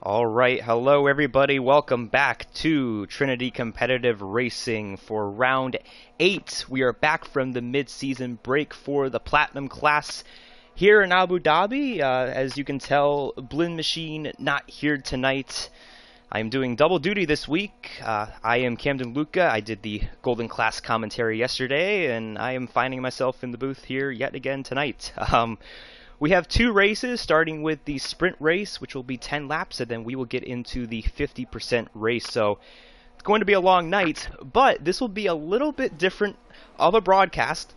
All right, hello everybody. Welcome back to Trinity Competitive Racing for round 8. We are back from the mid-season break for the Platinum class here in Abu Dhabi. As you can tell, Blend Machine not here tonight. I am doing double duty this week. I am Camden Luca. I did the Golden Class commentary yesterday, and I am finding myself in the booth here yet again tonight. We have two races, starting with the sprint race, which will be 10 laps, and then we will get into the 50% race. So it's going to be a long night, but this will be a little bit different of a broadcast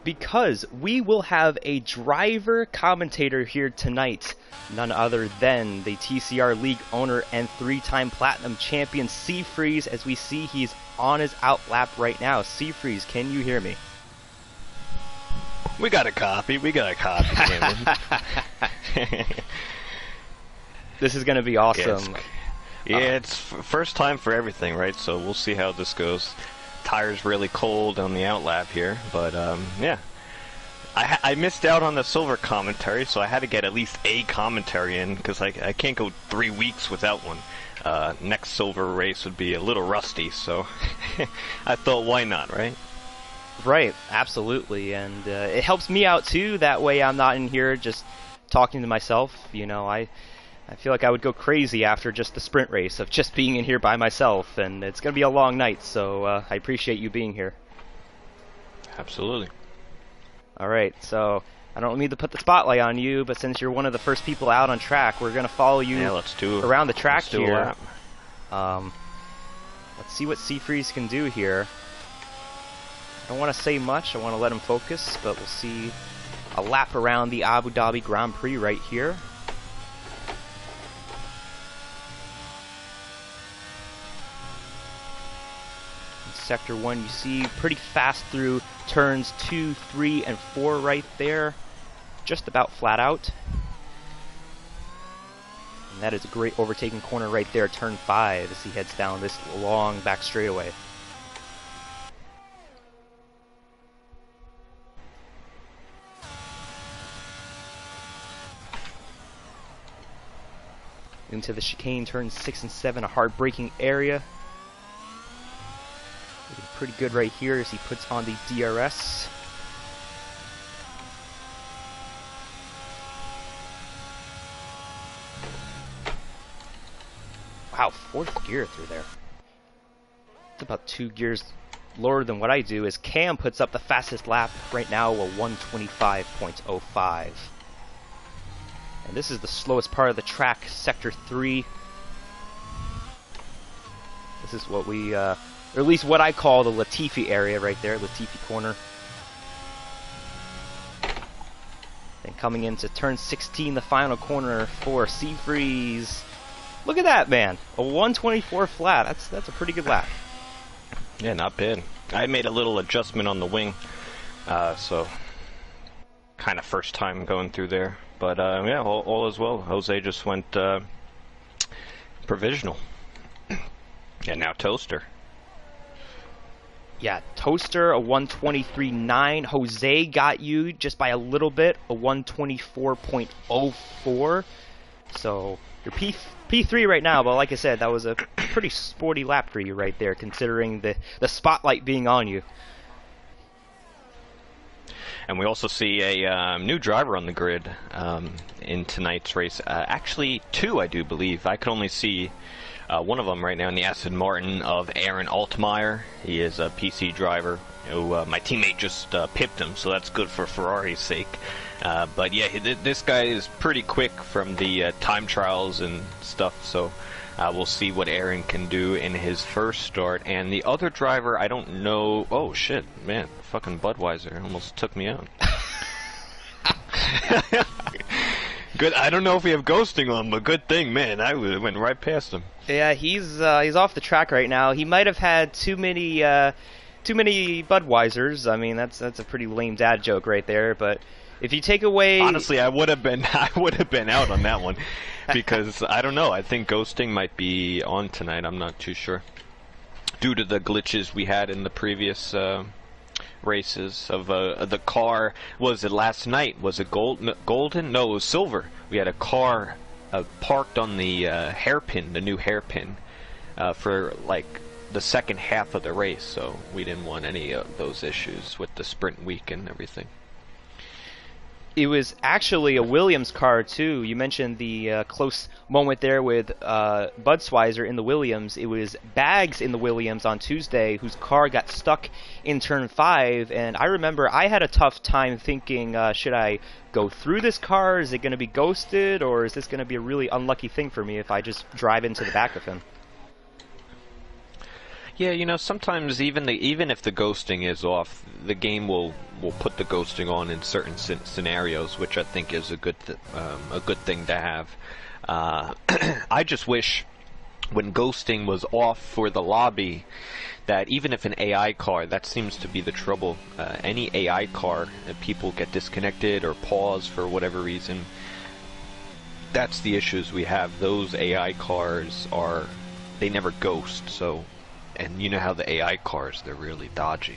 because we will have a driver commentator here tonight, none other than the TCR League owner and 3-time Platinum champion, Seafreeze, as we see he's on his outlap right now. Seafreeze, can you hear me? We got a copy. This is going to be awesome. It's first time for everything, right? So we'll see how this goes. Tire's really cold on the outlap here, but yeah. I missed out on the silver commentary, so I had to get at least a commentary in, because I can't go 3 weeks without one. Next silver race would be a little rusty, so I thought, why not, right? Right, absolutely, and it helps me out too. That way I'm not in here just talking to myself. You know, I feel like I would go crazy after just the sprint race of just being in here by myself, and it's going to be a long night, so I appreciate you being here. Absolutely. Alright, so I don't mean to put the spotlight on you, but since you're one of the first people out on track, we're going to follow you around the track here. Let's see what Seafreeze can do here. I don't want to say much, I want to let him focus, but we'll see a lap around the Abu Dhabi Grand Prix right here. In Sector 1, you see pretty fast through turns 2, 3, and 4 right there. Just about flat out. And that is a great overtaking corner right there, turn 5, as he heads down this long back straightaway. Into the chicane, turns 6 and 7, a hard braking area. Looking pretty good right here as he puts on the DRS. Wow, 4th gear through there. It's about 2 gears lower than what I do, as Cam puts up the fastest lap right now, a 125.05. And this is the slowest part of the track, Sector 3. This is what we, or at least what I call the Latifi area right there, Latifi corner. Then coming into turn 16, the final corner for Seafreeze. Look at that, man. A 124 flat. That's a pretty good lap. Yeah, not bad. I made a little adjustment on the wing, so kind of first time going through there. But yeah, all is well. Jose just went provisional. And now Toaster. Yeah, Toaster, a 123.9. Jose got you just by a little bit, a 124.04. So you're P3 right now, but like I said, that was a pretty sporty lap for you right there, considering the spotlight being on you. And we also see a new driver on the grid in tonight's race. Actually, 2, I do believe. I can only see one of them right now in the Aston Martin of Aaron Altmaier. He is a PC driver who my teammate just pipped him, so that's good for Ferrari's sake. But yeah, this guy is pretty quick from the time trials and stuff, so we'll see what Aaron can do in his first start. And the other driver, I don't know. Oh shit, man, fucking Budweiser almost took me out. Good. I don't know if we have ghosting on, but good thing, man. I went right past him. Yeah, he's off the track right now. He might have had too many Budweisers. I mean, that's a pretty lame dad joke right there. But if you take away, honestly, I would have been out on that one, because I don't know. I think ghosting might be on tonight. I'm not too sure, due to the glitches we had in the previous races of the car. Was it last night? Was it golden? No, it was silver. We had a car parked on the hairpin, the new hairpin, for like the second half of the race, so we didn't want any of those issues with the sprint week and everything. It was actually a Williams car too. You mentioned the close moment there with Budsweiser in the Williams. It was Bags in the Williams on Tuesday, whose car got stuck in turn 5. And I remember I had a tough time thinking, should I go through this car? Is it going to be ghosted, or is this going to be a really unlucky thing for me if I just drive into the back of him? Yeah, you know, sometimes even if the ghosting is off, the game will put the ghosting on in certain scenarios, which I think is a good thing to have. I just wish when ghosting was off for the lobby, that even if an AI car, that seems to be the trouble. Any AI car, people get disconnected or pause for whatever reason. That's the issues we have. Those AI cars they never ghost, so. And you know how the AI cars, they're really dodgy.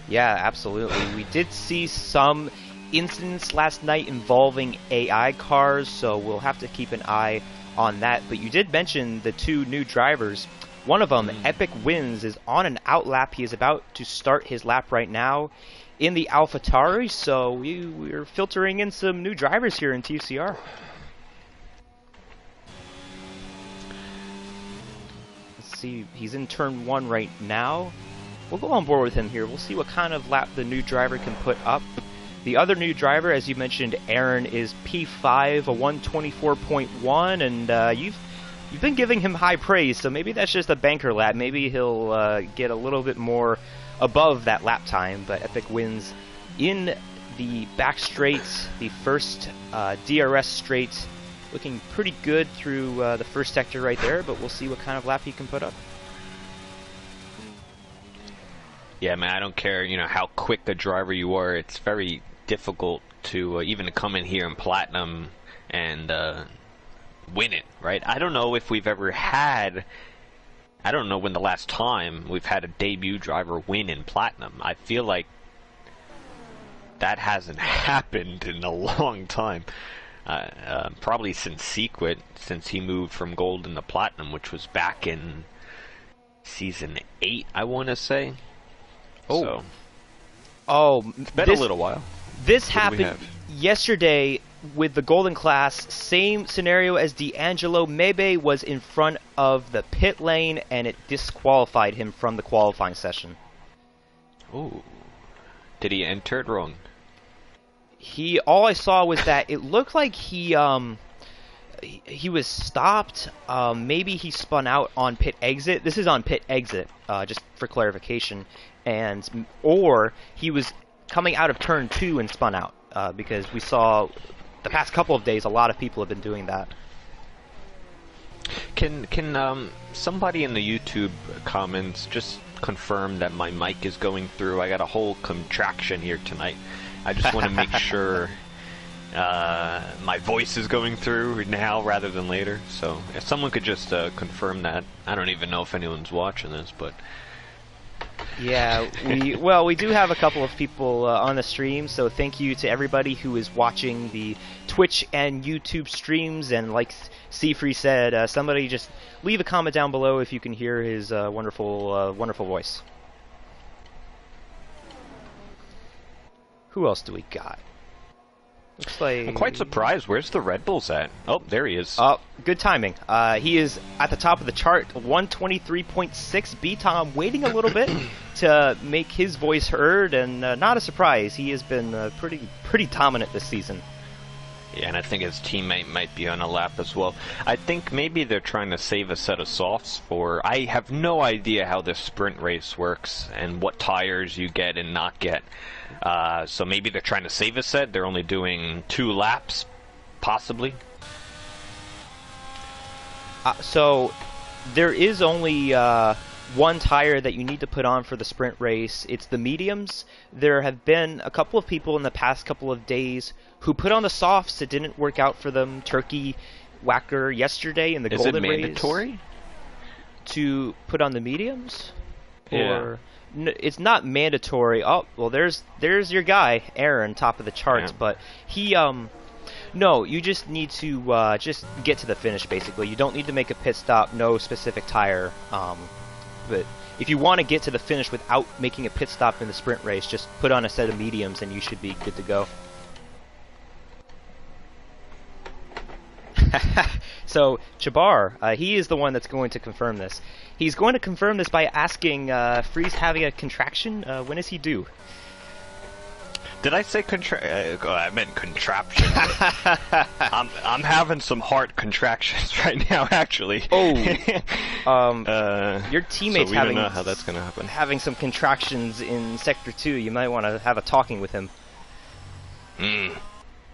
Yeah, absolutely. We did see some incidents last night involving AI cars, so we'll have to keep an eye on that. But you did mention the 2 new drivers. One of them, Epic Wins, is on an out lap. He is about to start his lap right now in the AlphaTauri, so we're filtering in some new drivers here in TCR. See, he's in turn 1 right now. We'll go on board with him here. We'll see what kind of lap the new driver can put up. The other new driver, as you mentioned, Aaron, is P5, a 124.1, and you've been giving him high praise, so maybe that's just a banker lap. Maybe he'll get a little bit more above that lap time, but Epic Wins in the back straight, the first DRS straight. Looking pretty good through the first sector right there, but we'll see what kind of lap he can put up. Yeah, man, I don't care, you know, how quick a driver you are. It's very difficult to even come in here in Platinum and win it, right? I don't know if we've ever had. I don't know when the last time we've had a debut driver win in Platinum. I feel like that hasn't happened in a long time. Probably since Sequit, since he moved from Golden to Platinum, which was back in Season 8, I want to say. Oh. So, it's been a little while. This happened yesterday with the Golden class. Same scenario as D'Angelo. Mebe was in front of the pit lane, and it disqualified him from the qualifying session. Ooh. Did he enter it wrong? All I saw was that it looked like he was stopped. Maybe he spun out on pit exit. This is on pit exit, just for clarification. Or he was coming out of turn 2 and spun out, because we saw the past couple of days a lot of people have been doing that. Can somebody in the YouTube comments just confirm that my mic is going through? I got a whole contraction here tonight. I just want to make sure my voice is going through now rather than later. So if someone could just confirm that. I don't even know if anyone's watching this, but... Yeah, we do have a couple of people on the stream, so thank you to everybody who is watching the Twitch and YouTube streams. And like Seafree said, somebody just leave a comment down below if you can hear his wonderful voice. Who else do we got? Looks like... I'm quite surprised. Where's the Red Bulls at? Oh, there he is. Oh, good timing. He is at the top of the chart, 123.6. B-Tom waiting a little bit to make his voice heard, and not a surprise. He has been pretty dominant this season. Yeah, and I think his teammate might be on a lap as well. I think maybe they're trying to save a set of softs for... I have no idea how this sprint race works and what tires you get and not get. So maybe they're trying to save a set. They're only doing 2 laps, possibly. So there is only one tire that you need to put on for the sprint race. It's the mediums. There have been a couple of people in the past couple of days who put on the softs. It didn't work out for them. Turkey Whacker yesterday in the Golden race. Is it mandatory to put on the mediums? Yeah. Or it's not mandatory. Oh, well, there's your guy, Aaron, top of the charts. Yeah. But he No, you just need to just get to the finish, basically. You don't need to make a pit stop, no specific tire. But if you want to get to the finish without making a pit stop in the sprint race, just put on a set of mediums and you should be good to go. So, Chabar, he is the one that's going to confirm this. He's going to confirm this by asking, Freeze having a contraction? When is he due? Did I say I meant contraption. I'm having some heart contractions right now, actually. Oh, your teammate's so we don't know how that's gonna happen. Having some contractions in Sector 2. You might want to have a talking with him.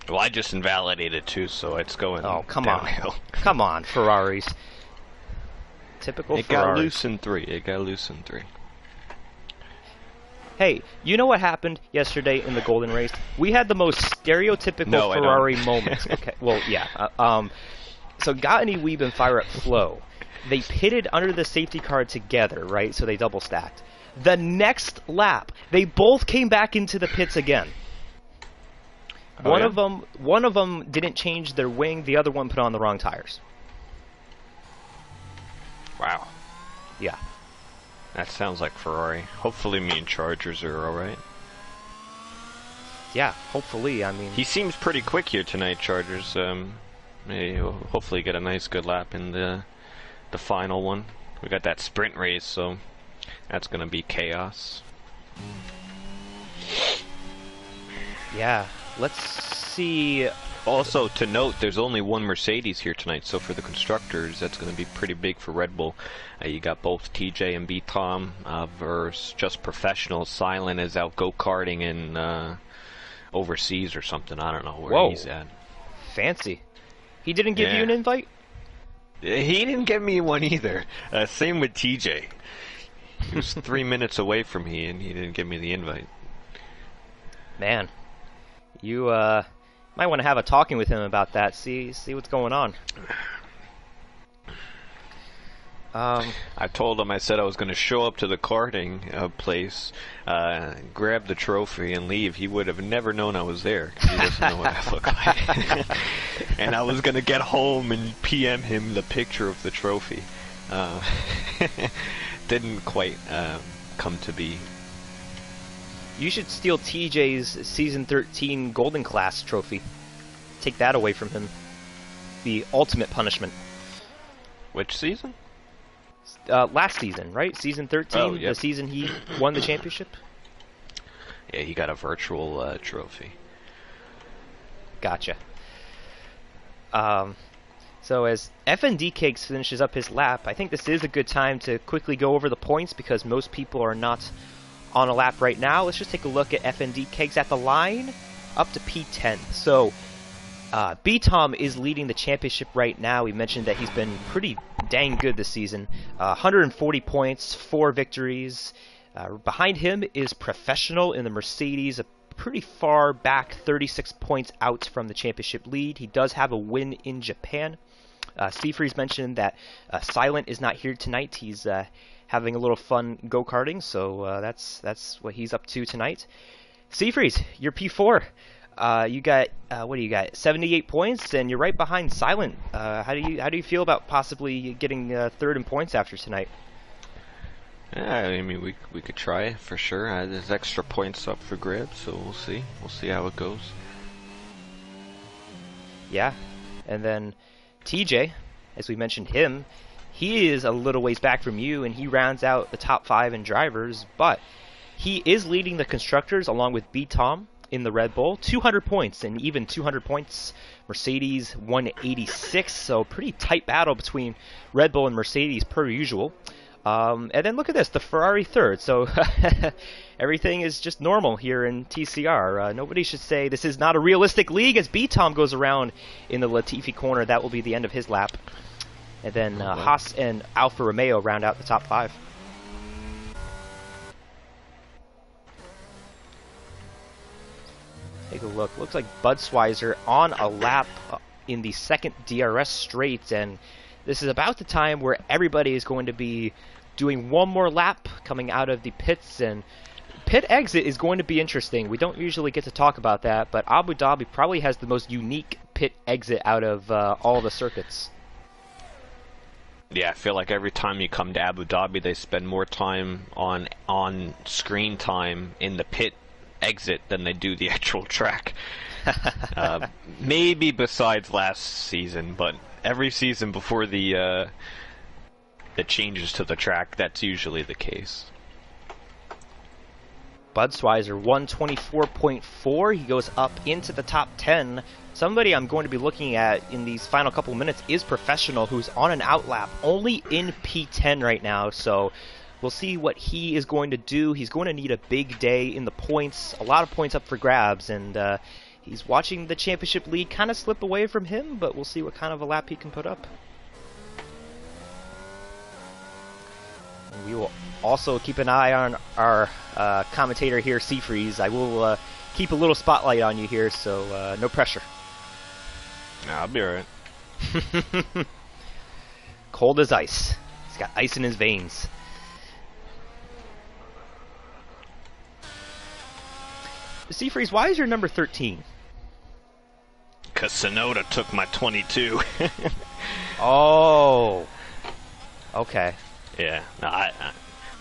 Well, I just invalidated too, so it's going. Oh, come downhill. on, come on, Ferraris. Typical It Ferrari. got loose in 3. Hey, you know what happened yesterday in the Golden Race? We had the most stereotypical Ferrari moments. Okay, well, yeah. So Gattini, Weeb, and Fire Up Flow, they pitted under the safety car together, right? So they double stacked. The next lap, they both came back into the pits again. Oh, One of them didn't change their wing. The other one put on the wrong tires. Wow. Yeah. That sounds like Ferrari. Hopefully me and Chargers are alright. Yeah, hopefully, I mean... He seems pretty quick here tonight, Chargers. He'll hopefully get a nice good lap in the final one. We got that sprint race, so that's gonna be chaos. Yeah, let's see... Also, to note, there's only one Mercedes here tonight, so for the constructors, that's going to be pretty big for Red Bull. You got both TJ and B-Tom versus just professionals. Silent is out go-karting in overseas or something. I don't know where he's at. Fancy. He didn't give you an invite? He didn't give me one either. Same with TJ. He was 3 minutes away from me, and he didn't give me the invite. Man, you might want to have a talking with him about that. See what's going on. I told him, I said I was going to show up to the karting place, grab the trophy, and leave. He would have never known I was there, because he doesn't know what I look like. And I was going to get home and PM him the picture of the trophy. Didn't quite come to be. You should steal TJ's Season 13 Golden Class trophy. Take that away from him. The ultimate punishment. Which season? Last season, right? Season 13, oh, yep. The season he won the championship? Yeah, he got a virtual trophy. Gotcha. So as FND Cakes finishes up his lap, I think this is a good time to quickly go over the points because most people are not on a lap right now. Let's just take a look at FND Cakes at the line, up to P10. So, B-Tom is leading the championship right now. We mentioned that he's been pretty dang good this season. 140 points, 4 victories. Behind him is Professional in the Mercedes, a pretty far back, 36 points out from the championship lead. He does have a win in Japan. Seafreeze mentioned that Silent is not here tonight. He's having a little fun go-karting, so that's what he's up to tonight. Seafreeze, you're P4. You got what do you got? 78 points, and you're right behind Silent. How do you feel about possibly getting third in points after tonight? Yeah, I mean we could try for sure. There's extra points up for grabs, so we'll see. We'll see how it goes. Yeah, and then TJ, as we mentioned him. He is a little ways back from you, and he rounds out the top 5 in drivers, but he is leading the constructors along with B-Tom in the Red Bull. 200 points, and even 200 points, Mercedes 186, so pretty tight battle between Red Bull and Mercedes per usual. And then look at this, the Ferrari third, so everything is just normal here in TCR. Nobody should say this is not a realistic league as B-Tom goes around in the Latifi corner. That will be the end of his lap. And then Haas and Alfa Romeo round out the top 5. Take a look. Looks like Budsweiser on a lap in the second DRS straight. And this is about the time where everybody is going to be doing one more lap coming out of the pits. And pit exit is going to be interesting. We don't usually get to talk about that, but Abu Dhabi probably has the most unique pit exit out of all the circuits. Yeah, I feel like every time you come to Abu Dhabi, they spend more time on screen time in the pit exit than they do the actual track. Maybe besides last season, but every season before the changes to the track, that's usually the case. Budsweiser 124.4. He goes up into the top 10. Somebody I'm going to be looking at in these final couple minutes is Professional, who's on an outlap, only in P10 right now. So we'll see what he is going to do. He's going to need a big day in the points, a lot of points up for grabs, and he's watching the championship lead kind of slip away from him, but we'll see what kind of a lap he can put up. And we will also keep an eye on our commentator here, Seafreeze. I will keep a little spotlight on you here, so no pressure. Nah, I'll be alright. Cold as ice. He's got ice in his veins. Seafreeze, why is your number 13? Because Sonoda took my 22. Oh. Okay. Yeah, no,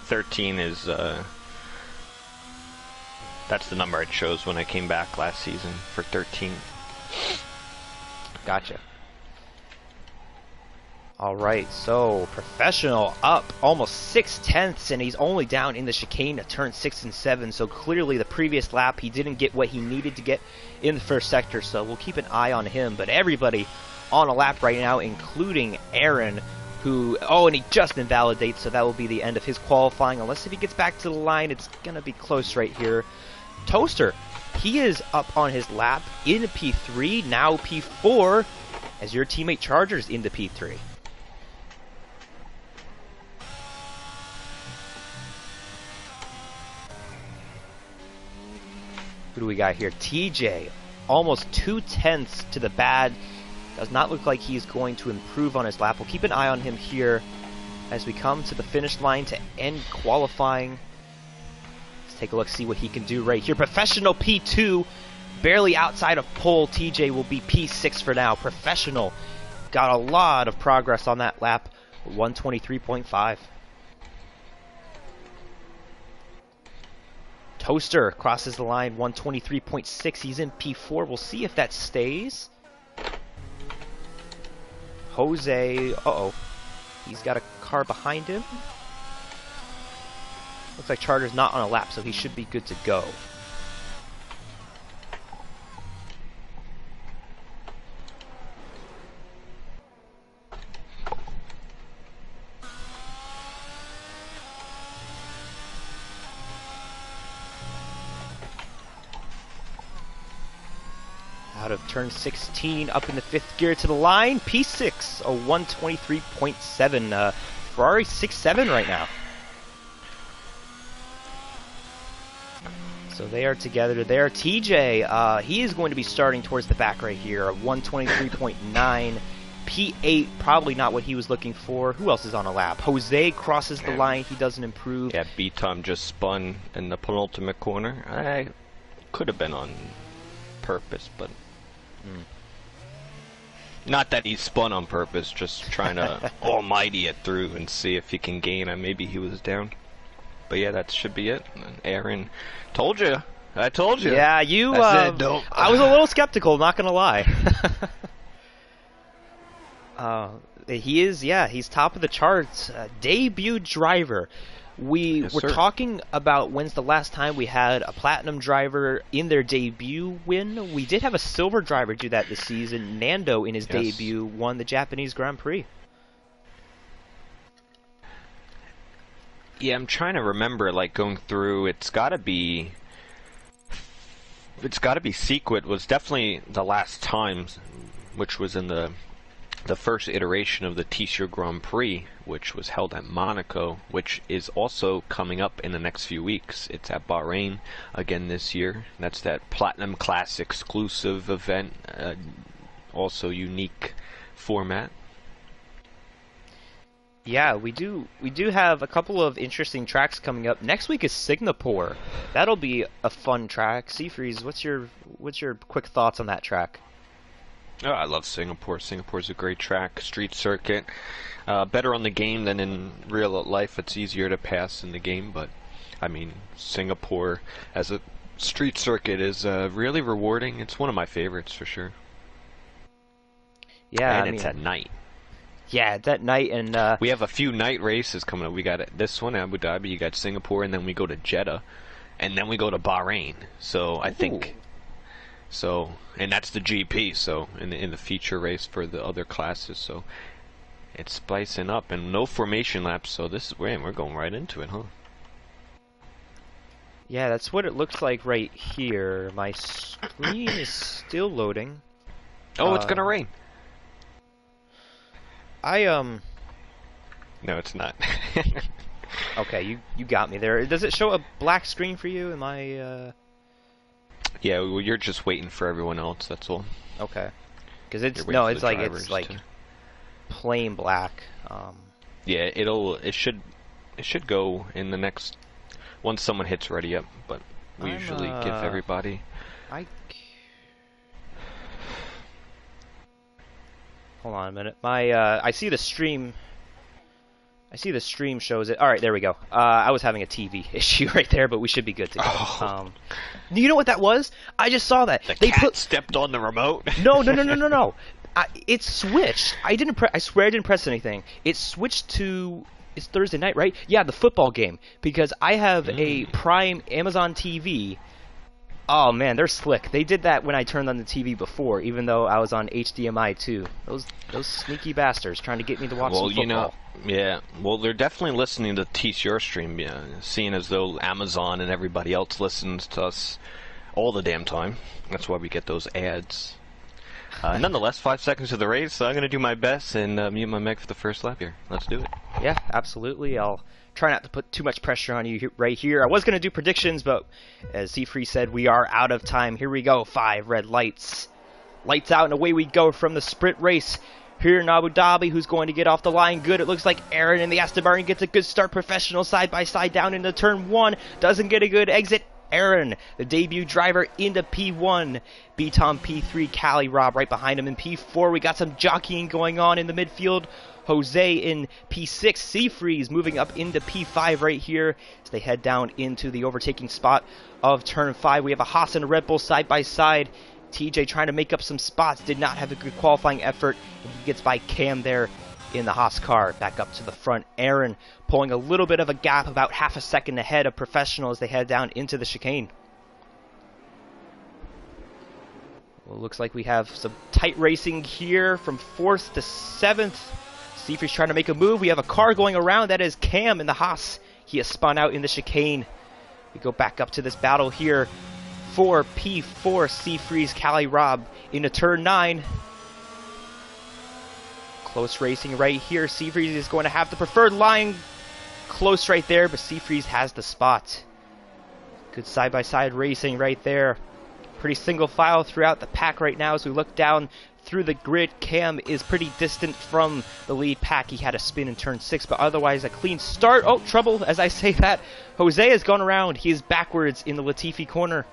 13 is, that's the number I chose when I came back last season for 13. Gotcha. Alright, so Professional up almost 6/10, and he's only down in the chicane to turn 6 and 7, so clearly the previous lap he didn't get what he needed to get in the first sector, so we'll keep an eye on him. But everybody on a lap right now, including Aaron, who, and he just invalidates, so that will be the end of his qualifying. Unless if he gets back to the line, it's going to be close right here. Toaster, he is up on his lap in P3, now P4, as your teammate Charger's into P3. Who do we got here? TJ, almost 2/10 to the bad. Does not look like he's going to improve on his lap. We'll keep an eye on him here as we come to the finish line to end qualifying. Let's take a look, see what he can do right here. Professional P2, barely outside of pole. TJ will be P6 for now. Professional got a lot of progress on that lap. 123.5. Toaster crosses the line, 123.6. He's in P4. We'll see if that stays. Jose, he's got a car behind him. Looks like Charter's not on a lap, so he should be good to go. Out of turn 16, up in the 5th gear to the line. P6, a 123.7. Ferrari 6-7 right now. So they are together there. TJ, he is going to be starting towards the back right here. A 123.9. P8, probably not what he was looking for. Who else is on a lap? Jose crosses the line. He doesn't improve. Yeah, B-Tom just spun in the penultimate corner. I could have been on purpose, but... Not that he spun on purpose, just trying to almighty it through and see if he can gain. Maybe he was down. But yeah, that should be it. And Aaron, told you. I told you. Yeah, I was a little skeptical, not going to lie. He's top of the charts. Debut driver. We were talking about when's the last time we had a platinum driver in their debut win. We did have a silver driver do that this season. Nando, in his debut, won the Japanese Grand Prix. Yeah, I'm trying to remember, like, going through, it's gotta be Sequit was definitely the last time, which was in the first iteration of the TCR Grand Prix, which was held at Monaco, which is also coming up in the next few weeks. It's at Bahrain again this year. That's that Platinum Class exclusive event, also unique format. Yeah, we do have a couple of interesting tracks coming up. Next week is Singapore. That'll be a fun track. Seafreeze, what's your quick thoughts on that track? Oh, I love Singapore. Singapore's a great track, street circuit. Better on the game than in real life. It's easier to pass in the game, but I mean, Singapore as a street circuit is really rewarding. It's one of my favorites for sure. Yeah, and it's at night. Yeah, it's at night, and we have a few night races coming up. We got this one, Abu Dhabi. You got Singapore, and then we go to Jeddah, and then we go to Bahrain. So I think. So, and that's the GP, so in the feature race for the other classes, so it's spicing up, and no formation laps, so this is, we're going right into it, huh? Yeah, that's what it looks like right here. My screen is still loading. Oh, it's gonna rain. No, it's not. Okay, you got me there. Does it show a black screen for you? Am I, Yeah, well, you're just waiting for everyone else. That's all. Okay, because it's like plain black. Yeah, it should go in the next once someone hits ready up. But we usually give everybody. Hold on a minute. I see the stream. I see the stream shows it. All right, there we go. I was having a TV issue right there, but we should be good to go. Oh. You know what that was? I just saw that. The cat stepped on the remote. No. It switched. I swear I didn't press anything. It switched to. It's Thursday night, right? Yeah, the football game, because I have a Prime Amazon TV. Oh man, they're slick. They did that when I turned on the TV before, even though I was on HDMI too. Those sneaky bastards trying to get me to watch some football. Yeah. Well, they're definitely listening to TCR stream, seeing as though Amazon and everybody else listens to us all the damn time. That's why we get those ads. Nonetheless, 5 seconds of the race, so I'm going to do my best and mute my mic for the first lap here. Let's do it. Yeah, absolutely. I'll try not to put too much pressure on you right here. I was going to do predictions, but as Seafree said, we are out of time. Here we go. 5 red lights. Lights out, and away we go from the sprint race. Here in Abu Dhabi, who's going to get off the line good? It looks like Aaron in the Aston Martin gets a good start. Professional side by side down into turn 1. Doesn't get a good exit. Aaron, the debut driver, into P1. B-Tom P3, Cali Rob right behind him in P4. We got some jockeying going on in the midfield. Jose in P6. Seafreeze moving up into P5 right here as they head down into the overtaking spot of turn 5. We have a Haas and a Red Bull side by side. TJ trying to make up some spots. Did not have a good qualifying effort. And he gets by Cam there in the Haas car. Back up to the front. Aaron pulling a little bit of a gap, about half a second ahead of Professional as they head down into the chicane. Well, looks like we have some tight racing here from 4th to 7th. Seafree's trying to make a move. We have a car going around. That is Cam in the Haas. He has spun out in the chicane. We go back up to this battle here for P4. Seafree's Cali Rob into turn 9. Close racing right here. Seafreeze is going to have the preferred line. Close right there, but Seafreeze has the spot. Good side-by-side racing right there. Pretty single file throughout the pack right now. As we look down through the grid, Cam is pretty distant from the lead pack. He had a spin in turn 6, but otherwise a clean start. Oh, trouble as I say that. Jose has gone around. He is backwards in the Latifi corner.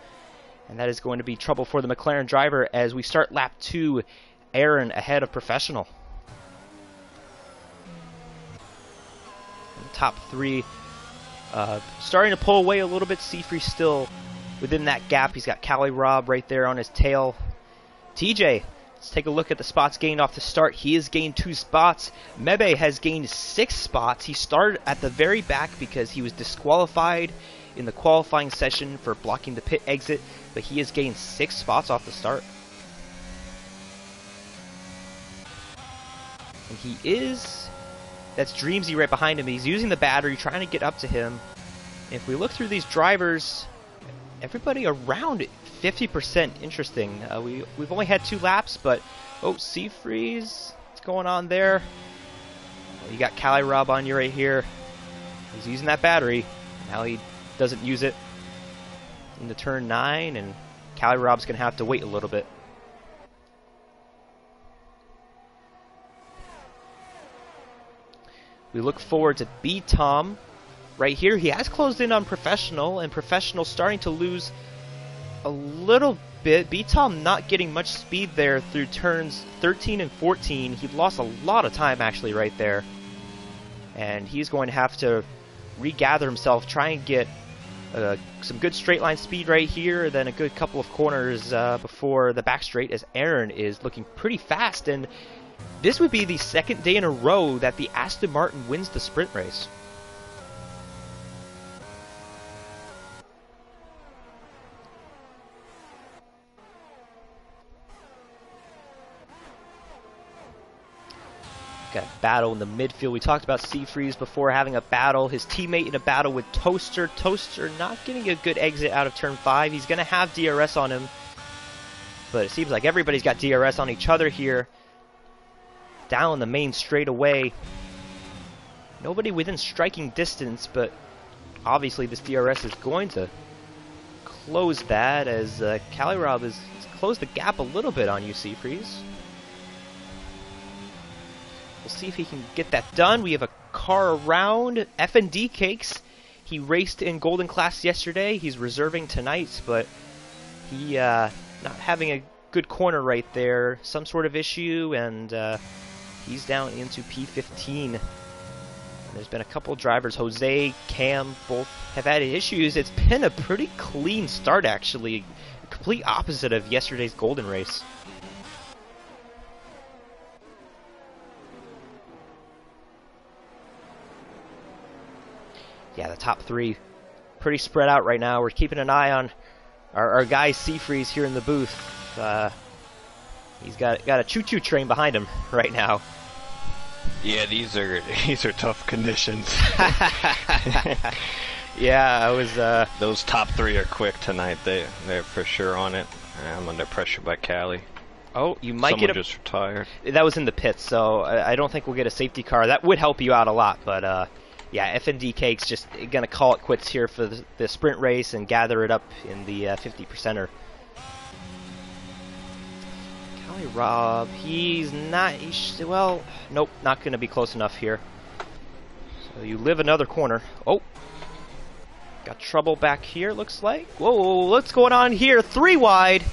And that is going to be trouble for the McLaren driver as we start lap 2. Aaron ahead of Professional. Top 3 starting to pull away a little bit. Seafree still within that gap. He's got Cali Rob right there on his tail. TJ, let's take a look at the spots gained off the start. He has gained 2 spots. Mebe has gained 6 spots. He started at the very back because he was disqualified in the qualifying session for blocking the pit exit, but he has gained 6 spots off the start. And he is... That's Dreamsy right behind him. He's using the battery, trying to get up to him. If we look through these drivers, everybody around 50%. Interesting. We've only had 2 laps, but Seafreeze, what's going on there? Well, you got Cali Rob on you right here. He's using that battery. Now he doesn't use it into turn 9, and Cali Rob's gonna have to wait a little bit. We look forward to B-Tom right here. He has closed in on Professional, and Professional starting to lose a little bit. B-Tom not getting much speed there through turns 13 and 14. He lost a lot of time actually right there. And he's going to have to regather himself, try and get some good straight line speed right here, then a good couple of corners before the back straight, as Aaron is looking pretty fast. And this would be the second day in a row that the Aston Martin wins the sprint race. Got a battle in the midfield. We talked about Seafreeze before having a battle. His teammate in a battle with Toaster. Toaster not getting a good exit out of turn 5. He's going to have DRS on him. But it seems like everybody's got DRS on each other here. Down the main straightaway. Nobody within striking distance, but obviously this DRS is going to close that, as Calirob has closed the gap a little bit on you, Seafreeze. We'll see if he can get that done. We have a car around. F&D Cakes. He raced in Golden Class yesterday. He's reserving tonight, but he not having a good corner right there. Some sort of issue, and he's down into P15. And there's been a couple drivers, Jose, Cam, both have had issues. It's been a pretty clean start, actually. Complete opposite of yesterday's Golden race. Yeah, the top three pretty spread out right now. We're keeping an eye on our guy Seafreeze here in the booth. He's got a choo-choo train behind him right now. Yeah, these are tough conditions. Yeah, I was. Those top three are quick tonight. They're for sure on it. I'm under pressure by Cali. Oh, you might get a. Just retired. That was in the pits, so I don't think we'll get a safety car. That would help you out a lot, but yeah, F&D Cake's just gonna call it quits here for the sprint race and gather it up in the 50%er. Rob, he's not, well, nope, not going to be close enough here. So you live another corner. Oh, got trouble back here, looks like. Whoa, what's going on here? 3 wide,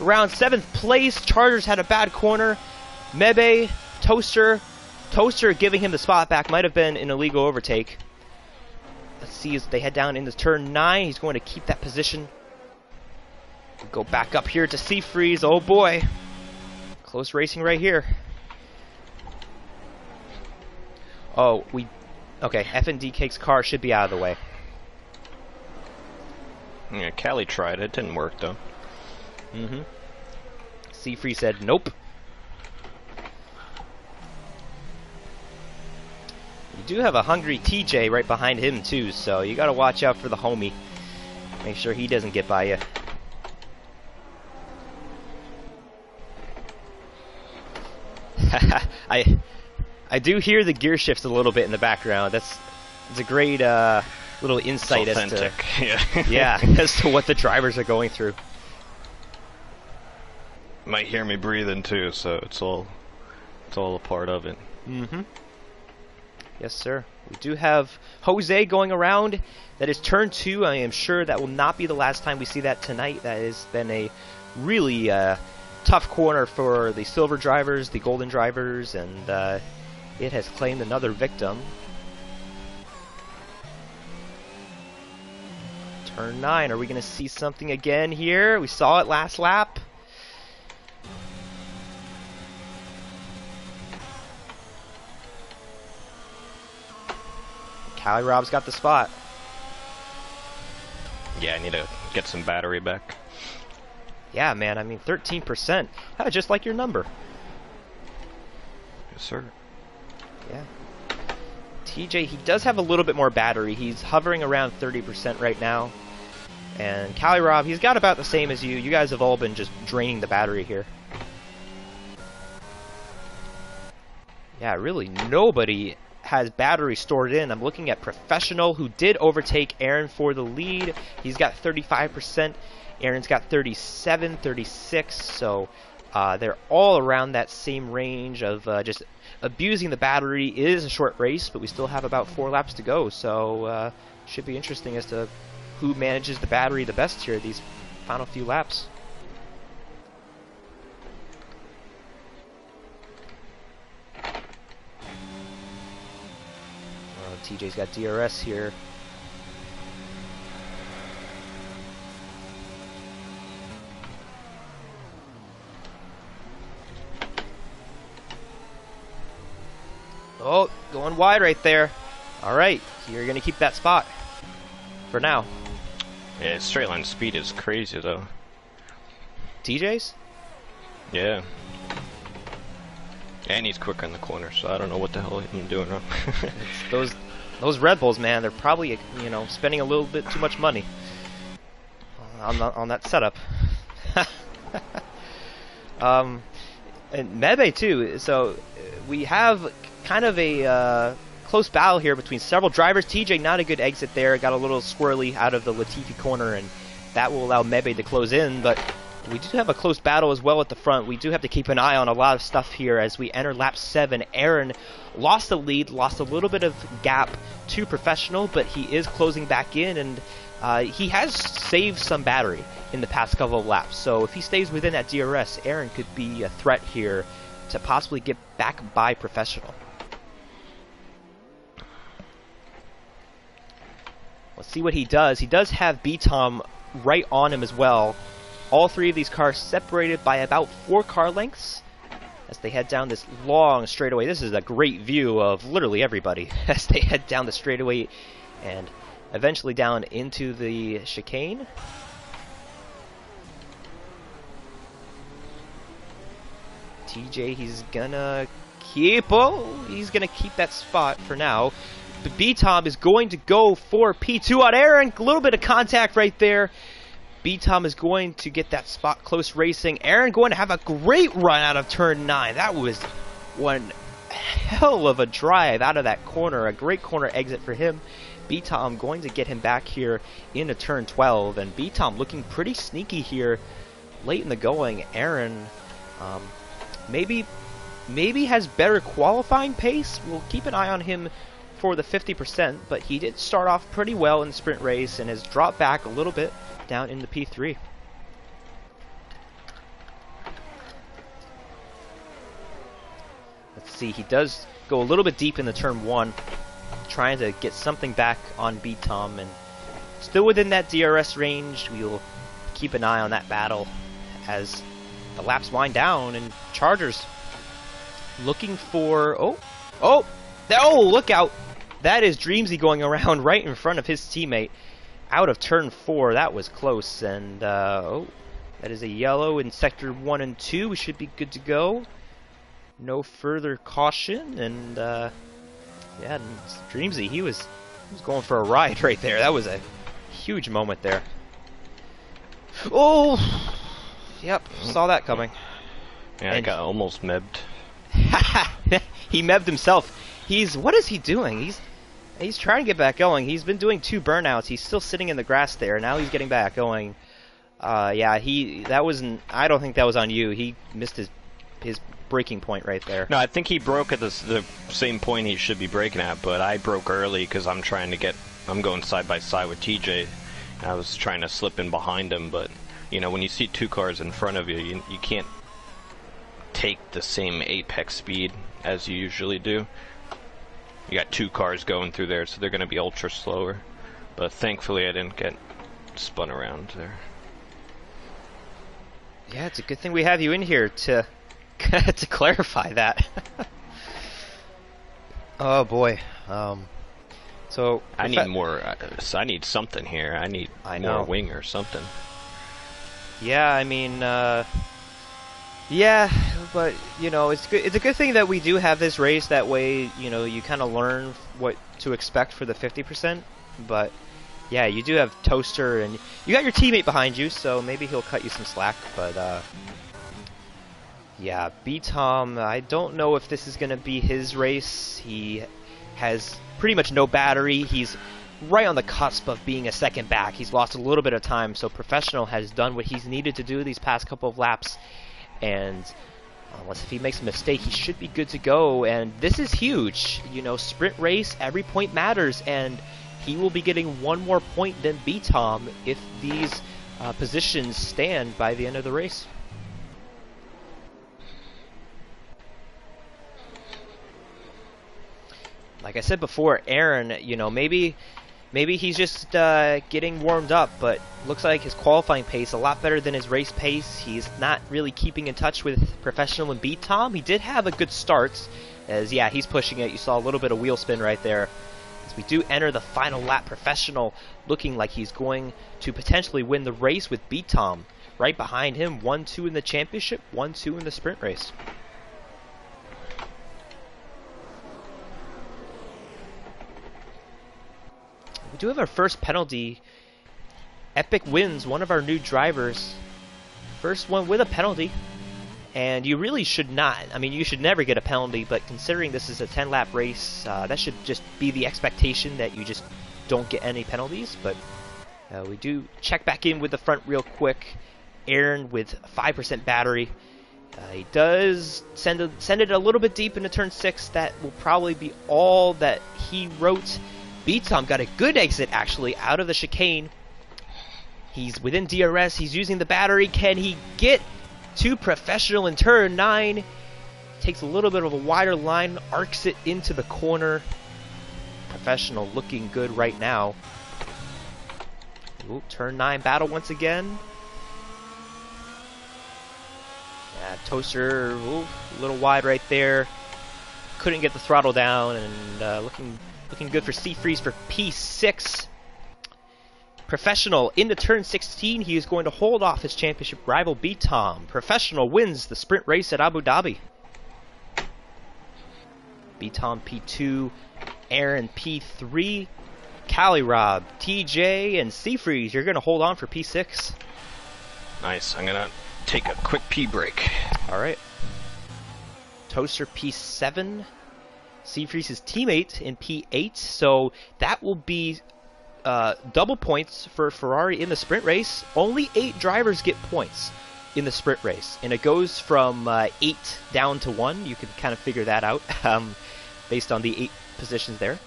around 7th place. Chargers had a bad corner. Mebe, Toaster giving him the spot back. Might have been an illegal overtake. Let's see as they head down into turn 9. He's going to keep that position. Go back up here to Seafreeze. Oh boy. Close racing right here. Oh, okay, F&D Cake's car should be out of the way. Yeah, Cali tried it. Didn't work, though. Mm-hmm. Seafree said nope. You do have a hungry TJ right behind him, too, so you gotta watch out for the homie. Make sure he doesn't get by you. I do hear the gear shifts a little bit in the background. It's a great little insight as to yeah, as to what the drivers are going through. Might hear me breathing too, so it's all a part of it. Mm-hmm. Yes, sir. We do have Jose going around. That is turn 2. I am sure that will not be the last time we see that tonight. That has been a really tough corner for the silver drivers, the golden drivers, and it has claimed another victim. Turn 9, are we going to see something again here? We saw it last lap. Cali Rob's got the spot. Yeah, I need to get some battery back. Yeah, man, I mean, 13%. Just like your number. Yes, sir. Yeah. TJ, he does have a little bit more battery. He's hovering around 30% right now. And Cali Rob, he's got about the same as you. You guys have all been just draining the battery here. Yeah, really, nobody has battery stored in. I'm looking at Professional, who did overtake Aaron for the lead. He's got 35%. Aaron's got 37, 36, so they're all around that same range of just abusing the battery. It is a short race, but we still have about 4 laps to go, so should be interesting as to who manages the battery the best here these final few laps. TJ's got DRS here. Oh, going wide right there. All right, you're going to keep that spot for now. Yeah, straight line speed is crazy though. TJ's? Yeah. And he's quicker in the corner, so I don't know what the hell I'm doing wrong. those Red Bulls, man, they're probably, you know, spending a little bit too much money on that setup. And Mebe too. So we have kind of a close battle here between several drivers. TJ, not a good exit there, got a little squirrely out of the Latifi corner, and that will allow Mebe to close in, but we do have a close battle as well at the front. We do have to keep an eye on a lot of stuff here as we enter lap 7. Aaron lost the lead, lost a little bit of gap to Professional, but he is closing back in, and he has saved some battery in the past couple of laps. So if he stays within that DRS, Aaron could be a threat here to possibly get back by Professional. Let's see what he does. He does have B-Tom right on him as well. All three of these cars separated by about 4 car lengths as they head down this long straightaway. This is a great view of literally everybody as they head down the straightaway and eventually down into the chicane. TJ, he's gonna keep that spot for now. But B-Tom is going to go for P2 on Aaron. A little bit of contact right there. B-Tom is going to get that spot close racing. Aaron going to have a great run out of turn 9. That was one hell of a drive out of that corner. A great corner exit for him. B-Tom going to get him back here into turn 12. And B-Tom looking pretty sneaky here late in the going. Aaron maybe has better qualifying pace. We'll keep an eye on him for the 50%, but he did start off pretty well in the sprint race and has dropped back a little bit down into P3. Let's see, he does go a little bit deep in the turn 1, trying to get something back on B-Tom, and still within that DRS range. We'll keep an eye on that battle as the laps wind down, and Chargers looking for... Oh, look out! That is Dreamsy going around right in front of his teammate. Out of turn 4, that was close, and that is a yellow in sector 1 and 2. We should be good to go. No further caution, and yeah, Dreamsy, he was going for a ride right there. That was a huge moment there. Oh, yep, saw that coming. Yeah, I got almost mebbed. He mebbed himself. What is he doing? He's trying to get back going. He's been doing 2 burnouts. He's still sitting in the grass there. Now he's getting back going. Yeah, I don't think that was on you. He missed his breaking point right there. No, I think he broke at the same point he should be breaking at, but I broke early because I'm going side by side with TJ. I was trying to slip in behind him, but you know, when you see 2 cars in front of you, you can't take the same apex speed as you usually do. You got 2 cars going through there, so they're going to be ultra slower. But thankfully I didn't get spun around there. Yeah, it's a good thing we have you in here to to clarify that. Oh boy. So I need more. I need something here. I need more wing or something. Yeah, I mean, yeah, but you know, it's good. It's a good thing that we do have this race. That way, you know, you kind of learn what to expect for the 50%. But yeah, you do have Toaster, and you got your teammate behind you, so maybe he'll cut you some slack. But yeah, B-Tom, I don't know if this is going to be his race. He has pretty much no battery. He's right on the cusp of being a second back. He's lost a little bit of time, so Professional has done what he's needed to do these past couple of laps. And unless if he makes a mistake, he should be good to go. And this is huge. You know, sprint race, every point matters, and he will be getting 1 more point than B-Tom if these positions stand by the end of the race. like I said before, Aaron, you know, maybe he's just getting warmed up, but looks like his qualifying pace a lot better than his race pace. He's not really keeping in touch with Professional and Beat Tom. He did have a good start, as yeah, he's pushing it. You saw a little bit of wheel spin right there. As we do enter the final lap, Professional looking like he's going to potentially win the race with Beat Tom. Right behind him, 1-2 in the championship, 1-2 in the sprint race. We do have our first penalty. Epic wins, one of our new drivers. First one with a penalty. And you really should not. I mean, you should never get a penalty, but considering this is a 10-lap race, that should just be the expectation that you just don't get any penalties. But we do check back in with the front real quick. Aaron with 5% battery. He does send it a little bit deep into turn 6. That will probably be all that he wrote. Beat Tom got a good exit, actually, out of the chicane. He's within DRS. He's using the battery. Can he get to Professional in turn 9? Takes a little bit of a wider line, arcs it into the corner. Professional looking good right now. Ooh, turn 9 battle once again. Yeah, Toaster, ooh, a little wide right there. Couldn't get the throttle down, and looking good for Seafreeze for P6. Professional into turn 16. He is going to hold off his championship rival Beat Tom. Professional wins the sprint race at Abu Dhabi. Beat Tom P2, Aaron P3, Cali Rob, TJ, and Seafreeze. You're going to hold on for P6. Nice. I'm going to take a quick pee break. All right. Toaster P7. Seafreeze's teammate in P8, so that will be double points for Ferrari in the sprint race. Only 8 drivers get points in the sprint race, and it goes from 8 down to 1. You can kind of figure that out based on the 8 positions there.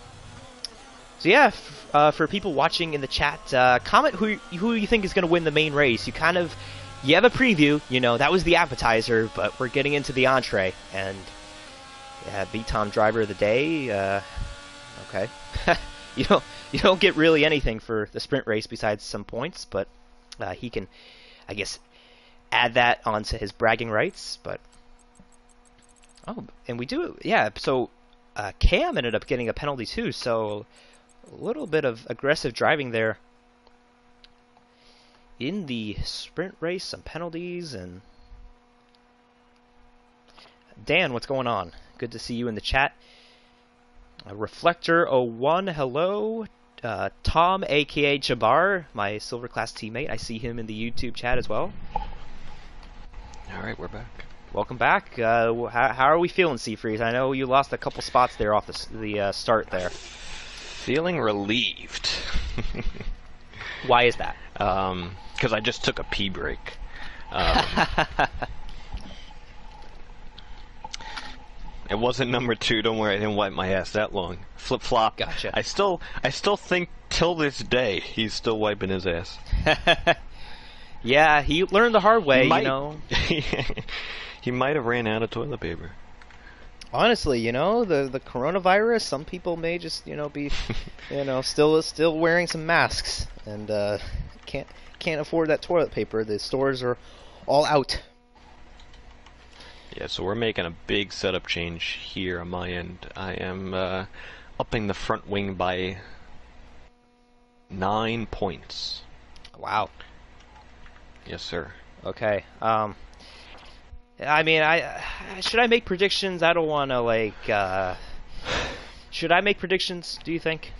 So yeah, for people watching in the chat, comment who you think is going to win the main race. You have a preview, you know, that was the appetizer, but we're getting into the entree, and yeah, Beat Tom driver of the day. Okay, you don't get really anything for the sprint race besides some points, but he can, I guess, add that onto his bragging rights. But oh, and we do, yeah. So Cam ended up getting a penalty too. So a little bit of aggressive driving there in the sprint race. Some penalties. And Dan, what's going on? Good to see you in the chat. Reflector01, hello. Tom, aka Jabbar, my silver class teammate. I see him in the YouTube chat as well. Alright, we're back. Welcome back. How are we feeling, Seafreeze? I know you lost a couple spots there off the start there. Feeling relieved. Why is that? Because I just took a pee break. It wasn't number 2. Don't worry, I didn't wipe my ass that long. Flip flop. Gotcha. I still think till this day he's still wiping his ass. Yeah, he learned the hard way. You know. He might have ran out of toilet paper. Honestly, you know, the coronavirus. Some people may just be, still wearing some masks and can't afford that toilet paper. The stores are all out. Yeah, so we're making a big setup change here on my end. I am upping the front wing by 9 points. Wow. Yes, sir. Okay. I mean, should I make predictions? I don't want to should I make predictions? Do you think?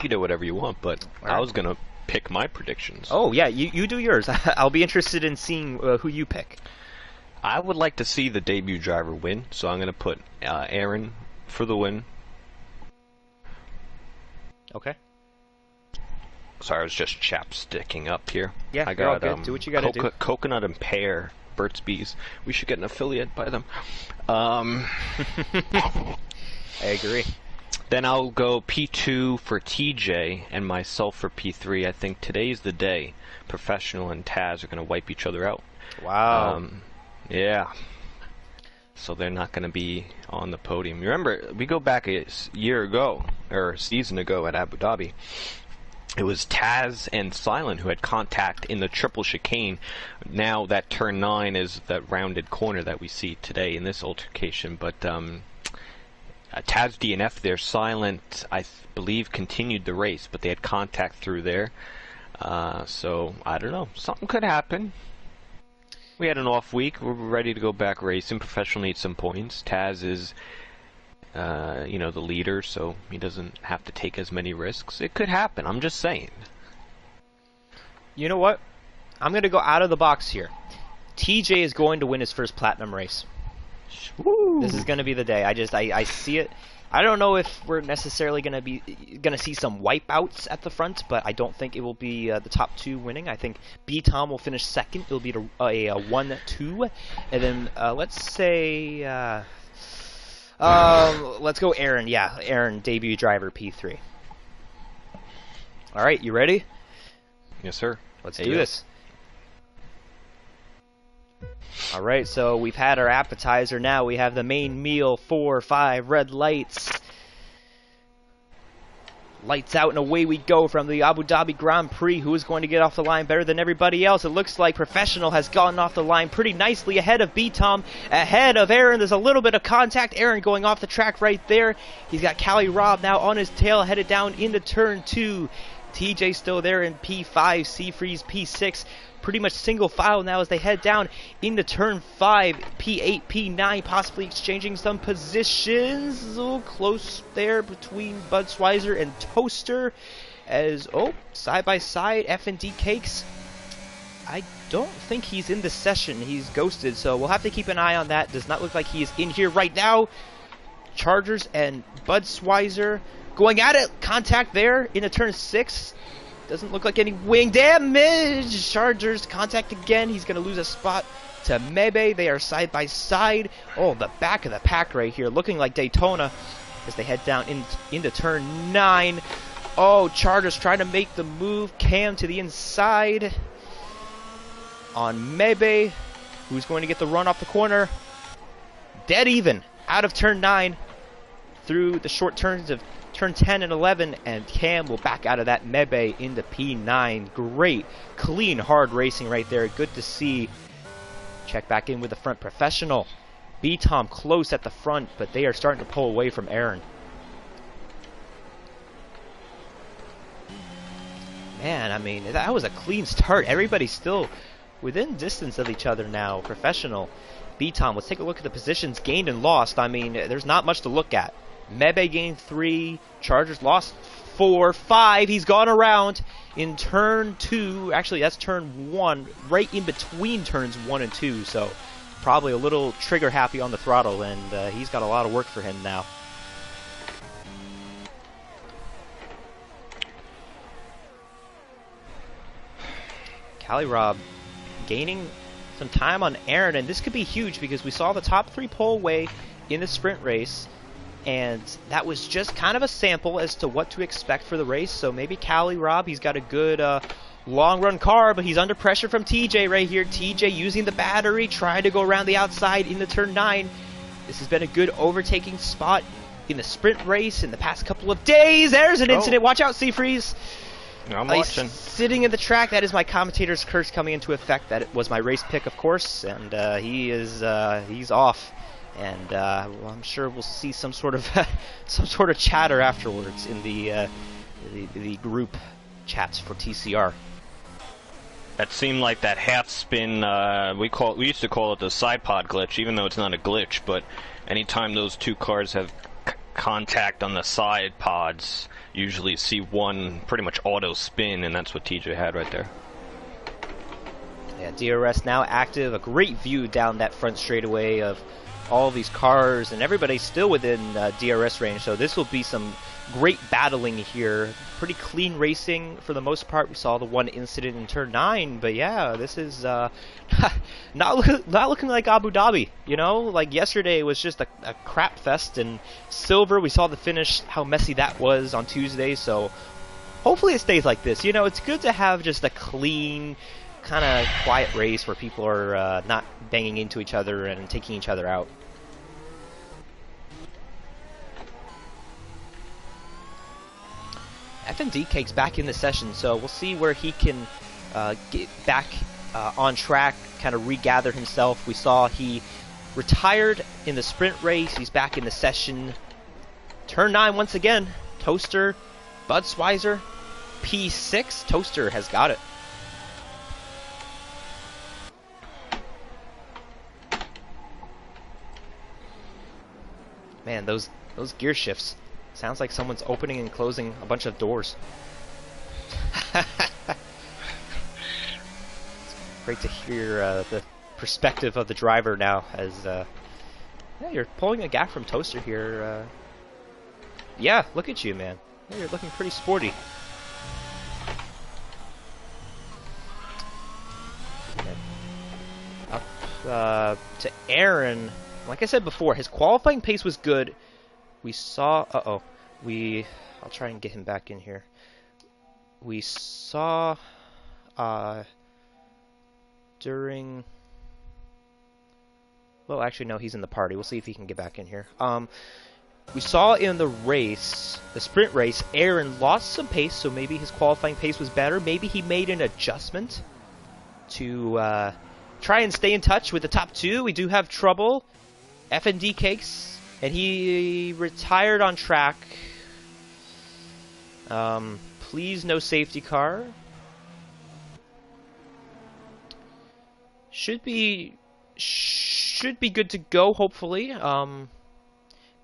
You do whatever you want, but I was gonna pick my predictions. Oh yeah, you do yours. I'll be interested in seeing who you pick. I would like to see the debut driver win, so I'm gonna put Aaron for the win. Okay. Sorry, I was just chapsticking up here. Yeah, I got do what you gotta do. Coconut and pear, Burt's Bees. We should get an affiliate by them. I agree. Then I'll go P2 for TJ and myself for P3. I think today's the day. Professional and Taz are going to wipe each other out. Wow. Yeah. so they're not going to be on the podium. Remember, we go back a year ago, or a season ago at Abu Dhabi. It was Taz and Silent who had contact in the triple chicane. Now that turn 9 is that rounded corner that we see today in this altercation. But Taz DNF there. Silent, I believe, continued the race, but they had contact through there. So, I don't know. Something could happen. We had an off week. We're ready to go back racing. Professional needs some points. Taz is, the leader, so he doesn't have to take as many risks. It could happen. I'm just saying. You know what? I'm going to go out of the box here. TJ is going to win his first platinum race. Woo. This is going to be the day. I see it. I don't know if we're necessarily going to see some wipeouts at the front, but I don't think it will be the top 2 winning. I think B-Tom will finish second. It'll be a 1-2, and then let's say let's go Aaron. Yeah, Aaron, debut driver P3. All right, you ready? Yes, sir. Let's do this. All right, so we've had our appetizer. Now we have the main meal. 4 or 5 red lights. Lights out and away we go from the Abu Dhabi Grand Prix. Who is going to get off the line better than everybody else? It looks like Professional has gotten off the line pretty nicely ahead of B-Tom, ahead of Aaron. There's a little bit of contact. Aaron going off the track right there. He's got Cali Rob now on his tail, headed down into turn 2. TJ still there in P5, Seafreeze P6. Pretty much single file now as they head down into turn 5, P8, P9, possibly exchanging some positions. A little close there between Bud Schweizer and Toaster. As, side by side, F&D Cakes. I don't think he's in the session. He's ghosted, so we'll have to keep an eye on that. Does not look like he is in here right now. Chargers and Bud Schweizer going at it. Contact there into turn 6. Doesn't look like any wing damage. Chargers contact again. He's going to lose a spot to Mebe. They are side by side. Oh, the back of the pack right here, looking like Daytona as they head down into turn 9. Oh, Chargers trying to make the move. Cam to the inside on Mebe, who's going to get the run off the corner. Dead even out of turn 9 through the short turns of turn 10 and 11, and Cam will back out of that Mebe into P9. Great, clean, hard racing right there. Good to see. Check back in with the front Professional. B-Tom close at the front, but they are starting to pull away from Aaron. Man, I mean, that was a clean start. Everybody's still within distance of each other now. Professional, B-Tom. Let's take a look at the positions gained and lost. I mean, there's not much to look at. Mebe gained 3, Chargers lost 4, 5. He's gone around in turn 2. Actually, that's turn 1, right in between turns 1 and 2. So probably a little trigger happy on the throttle, and he's got a lot of work for him now. Cali Rob gaining some time on Aaron, and this could be huge because we saw the top 3 pull away in the sprint race. And that was just kind of a sample as to what to expect for the race. So maybe Cali Rob, he's got a good long run car, but he's under pressure from TJ right here. TJ using the battery, trying to go around the outside into turn 9. This has been a good overtaking spot in the sprint race in the past couple of days. There's an incident. Watch out, Seafreeze. I'm watching. Sitting in the track. That is my commentator's curse coming into effect. That was my race pick, of course. And he's off. And I'm sure we'll see some sort of chatter afterwards in the group chats for TCR. That seemed like that half spin. We used to call it the side pod glitch, even though it's not a glitch. But anytime those 2 cars have contact on the side pods, usually see one pretty much auto spin, and that's what TJ had right there. Yeah, DRS now active. A great view down that front straightaway of all these cars, and everybody's still within DRS range, so this will be some great battling here. Pretty clean racing for the most part. We saw the one incident in turn 9, but yeah, this is not looking like Abu Dhabi. You know, like yesterday was just a crap fest, and Silver, we saw the finish, how messy that was on Tuesday, so hopefully it stays like this. You know, it's good to have just a clean, kind of quiet race where people are not banging into each other and taking each other out. FND Cake's back in the session, so we'll see where he can get back on track, kind of regather himself. We saw he retired in the sprint race. He's back in the session. Turn 9 once again. Toaster, Budsweiser, P6. Toaster has got it. Man, those gear shifts. Sounds like someone's opening and closing a bunch of doors. Great to hear the perspective of the driver now, as yeah, you're pulling a gap from Toaster here. Yeah, look at you, man. Yeah, you're looking pretty sporty. Up to Aaron. Like I said before, his qualifying pace was good. We saw... I'll try and get him back in here. We saw... during... Well, actually, no, he's in the party. We'll see if he can get back in here. We saw in the race, the sprint race, Aaron lost some pace, so maybe his qualifying pace was better. Maybe he made an adjustment to try and stay in touch with the top two. We do have trouble. FND Cakes, and he retired on track. Please, no safety car. Should be good to go, hopefully.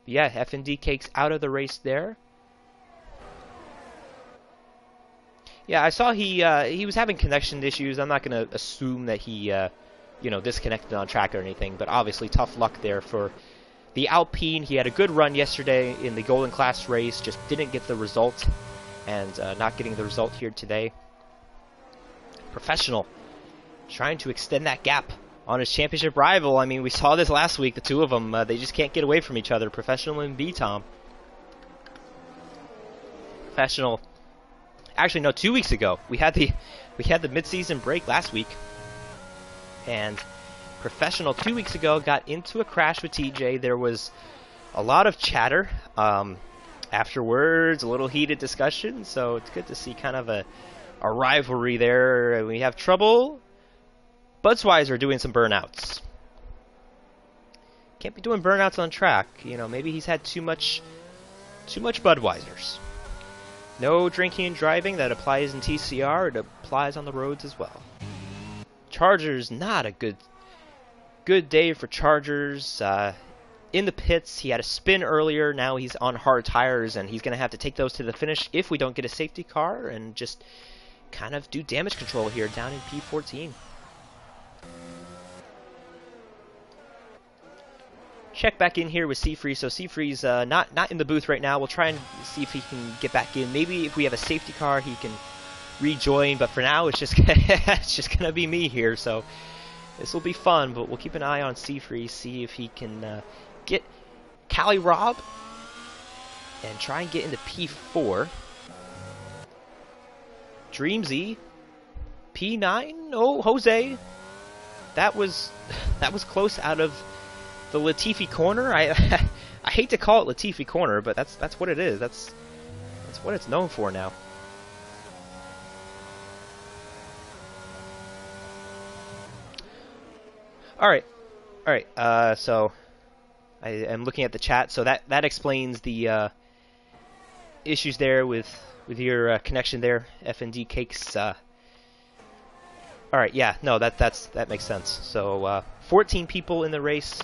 Yeah, FND Cakes out of the race there. Yeah, I saw he was having connection issues. I'm not going to assume that he disconnected on track or anything, but obviously tough luck there for the Alpine. He had a good run yesterday in the Golden Class race, just didn't get the result, and not getting the result here today. Professional, trying to extend that gap on his championship rival. I mean, we saw this last week, the two of them, they just can't get away from each other, Professional and B-Tom. Professional, actually no, 2 weeks ago, we had the mid-season break last week, and Professional 2 weeks ago got into a crash with TJ. There was a lot of chatter afterwards, a little heated discussion, so it's good to see kind of a rivalry there. We have trouble. Budsweiser doing some burnouts. Can't be doing burnouts on track. Maybe he's had too much Budweisers. No drinking and driving. That applies in TCR. It applies on the roads as well. Chargers, not a good day for Chargers. In the pits, he had a spin earlier. Now he's on hard tires, and he's going to have to take those to the finish if we don't get a safety car, and just kind of do damage control here down in P14. Check back in here with Seafree. So Seafree's not in the booth right now. We'll try and see if he can get back in. Maybe if we have a safety car, he can rejoin. But for now, it's just gonna be me here. So this will be fun. But we'll keep an eye on Seafree, see if he can get Cali Rob and try and get into P4. Dreamsy, P9. Oh, Jose, that was close out of the Latifi corner. I hate to call it Latifi corner, but that's what it is. That's what it's known for now. All right. So I am looking at the chat. So that explains the issues there with your connection there, FND Cakes. All right. Yeah. No. That makes sense. So 14 people in the race.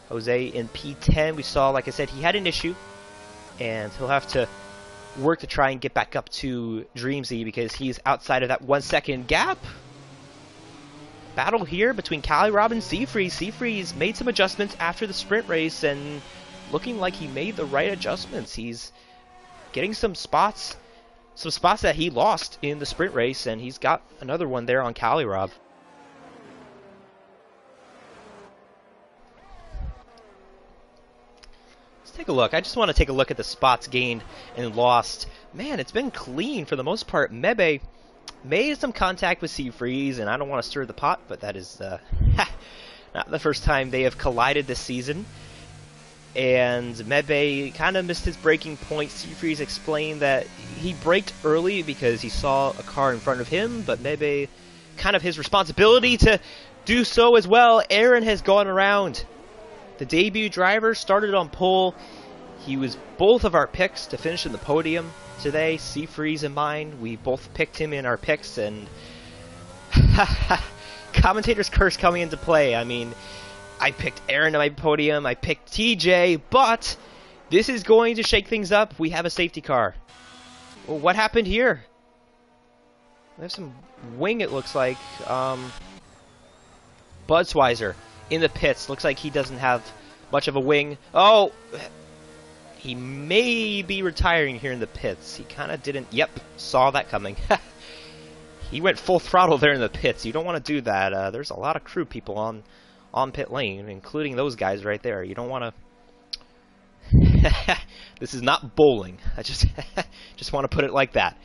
Jose in P10, we saw, like I said, he had an issue, and he'll have to work to try and get back up to Dreamsy because he's outside of that 1 second gap. Battle here between Cali Rob and Seafree. Seafree's made some adjustments after the sprint race, and looking like he made the right adjustments. He's getting some spots that he lost in the sprint race, and he's got another one there on Cali Rob. Take a look. I just want to take a look at the spots gained and lost. Man, it's been clean for the most part. Mebe made some contact with Seafreeze, and I don't want to stir the pot, but that is not the first time they have collided this season. and Mebe kind of missed his braking point. Seafreeze explained that he braked early because he saw a car in front of him, but Mebe, kind of his responsibility to do so as well. Aaron has gone around. The debut driver started on pole. He was both of our picks to finish in the podium today, Seafreeze and mine. We both picked him in our picks, and commentator's curse coming into play. I mean, I picked Aaron to my podium, I picked TJ, but this is going to shake things up. We have a safety car. Well, what happened here? We have some wing, it looks like. Budsweiser in the pits. Looks like he doesn't have much of a wing. Oh! He may be retiring here in the pits. He kind of didn't... Yep, saw that coming. He went full throttle there in the pits. You don't want to do that. There's a lot of crew people on pit lane, including those guys right there. You don't want to... This is not bowling. I just want to put it like that.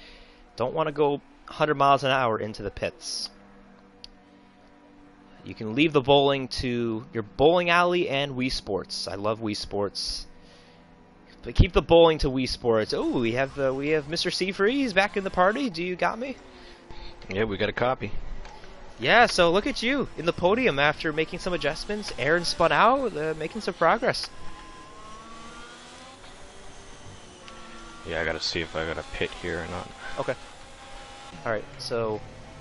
Don't want to go 100 miles an hour into the pits. You can leave the bowling to your bowling alley and Wii Sports. I love Wii Sports. But keep the bowling to Wii Sports. Oh, we have Mr. Seafreeze back in the party. Do you got me? Yeah, we got a copy. Yeah, so look at you in the podium after making some adjustments. Aaron spun out, making some progress. Yeah, I gotta see if I got a pit here or not. Okay. Alright, so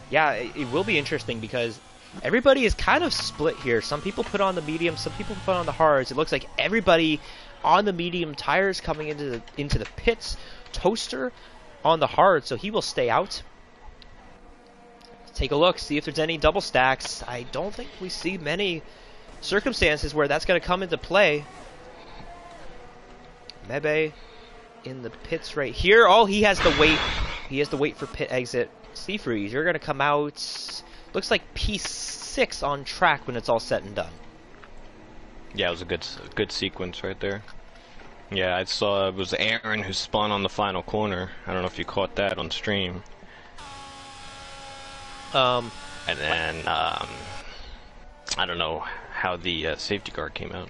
yeah, it will be interesting because everybody is kind of split here. Some people put on the medium, some people put on the hards. It looks like everybody on the medium tires coming into the pits. Toaster on the hard, so he will stay out. Take a look, see if there's any double stacks. I don't think we see many circumstances where that's going to come into play. Mebe in the pits right here. Oh, he has to wait. He has to wait for pit exit. Seafreeze, you're going to come out. Looks like P6 on track when it's all said and done. Yeah, it was a good sequence right there. Yeah, I saw it was Aaron who spun on the final corner. I don't know if you caught that on stream. And then I don't know how the safety car came out.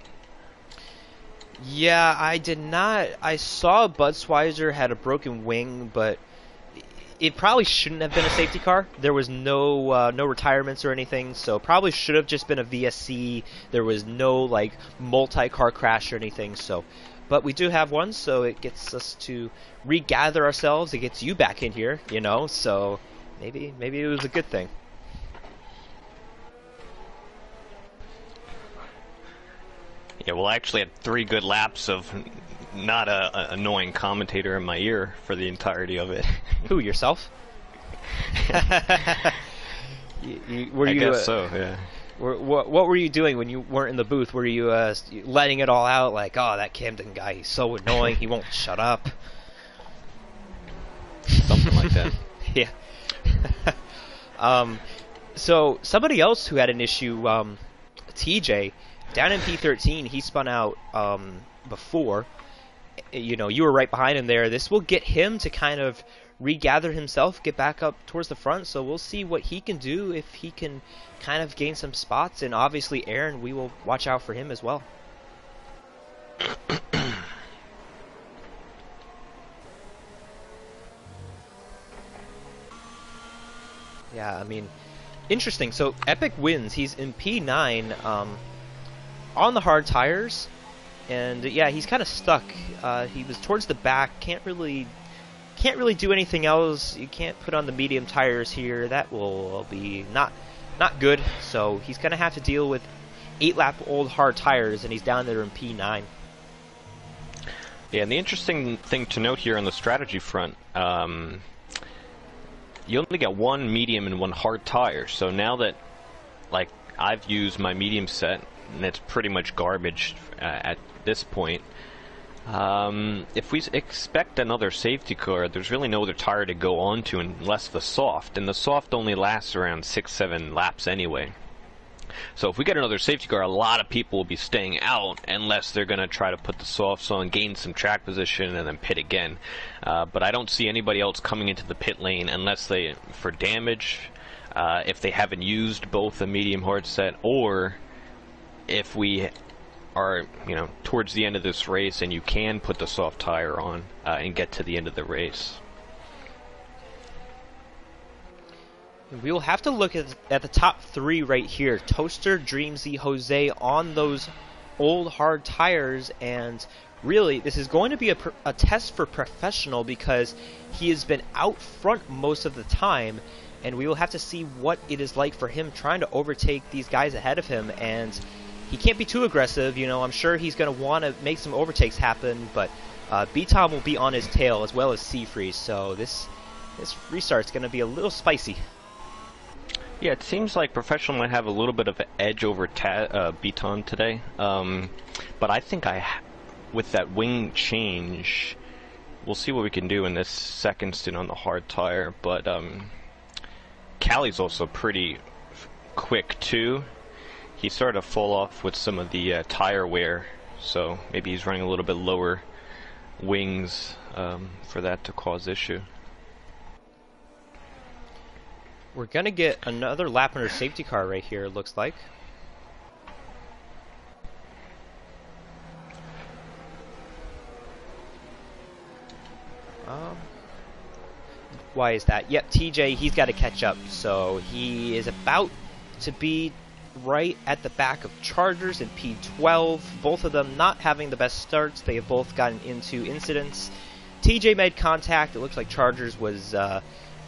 Yeah, I did not. I saw Budsweiser had a broken wing, but it probably shouldn't have been a safety car. There was no retirements or anything, so probably should have just been a VSC. There was no like multi-car crash or anything. So, but we do have one, so it gets us to regather ourselves. It gets you back in here, you know. So maybe it was a good thing. Yeah, well, I actually had 3 good laps of not a annoying commentator in my ear for the entirety of it. Who, yourself? I guess so, yeah. What were you doing when you weren't in the booth? Were you letting it all out, like, oh, that Camden guy, he's so annoying, he won't shut up? Something like that. Yeah. So, somebody else who had an issue, TJ, down in P13, he spun out before. You know, you were right behind him there. This will get him to kind of regather himself, get back up towards the front. So we'll see what he can do, if he can kind of gain some spots. And obviously, Aaron, we will watch out for him as well. Yeah, I mean, interesting. So Epic wins. He's in P9 on the hard tires. And yeah, he's kind of stuck. He was towards the back. Can't really do anything else. You can't put on the medium tires here. That will be not good. So he's gonna have to deal with 8-lap old hard tires, and he's down there in P9. Yeah, and the interesting thing to note here on the strategy front, you only get 1 medium and 1 hard tire. So now that, like, I've used my medium set, and it's pretty much garbage at this point. If we expect another safety car, there's really no other tire to go on to unless the soft, and the soft only lasts around 6-7 laps anyway. So if we get another safety car, a lot of people will be staying out unless they're going to try to put the softs on, gain some track position, and then pit again. But I don't see anybody else coming into the pit lane unless they, for damage, if they haven't used both a medium hard set, or if we are, you know, towards the end of this race, and you can put the soft tire on and get to the end of the race. We'll have to look at the top three right here. Toaster, Dreamsy, Jose on those old hard tires, and really this is going to be a test for Professional because he has been out front most of the time, and we will have to see what it is like for him trying to overtake these guys ahead of him. And he can't be too aggressive, you know. I'm sure he's going to want to make some overtakes happen, but B-Tom will be on his tail as well as Seafreeze, so this restart's going to be a little spicy. Yeah, it seems like Professional might have a little bit of an edge over B-Tom today, but I think with that wing change, we'll see what we can do in this second stint on the hard tire. But Callie's also pretty quick too. He started to fall off with some of the tire wear, so maybe he's running a little bit lower wings for that to cause issue. We're going to get another lap under safety car right here, it looks like. Why is that? Yep, TJ, he's got to catch up. So he is about to be right at the back of Chargers in P12. Both of them not having the best starts. They have both gotten into incidents. TJ made contact. It looks like Chargers was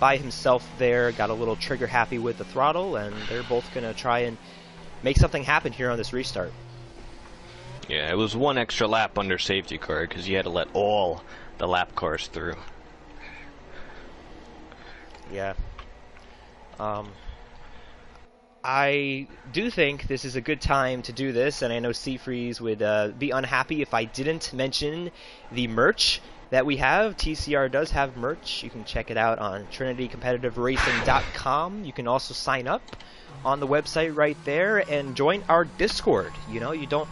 by himself there, got a little trigger happy with the throttle, and they're both going to try and make something happen here on this restart. Yeah, it was one extra lap under safety car because you had to let all the lap cars through. Yeah. I do think this is a good time to do this, and I know Seafreeze would be unhappy if I didn't mention the merch that we have. TCR does have merch. You can check it out on trinitycompetitiveracing.com. You can also sign up on the website right there and join our Discord. You know, you don't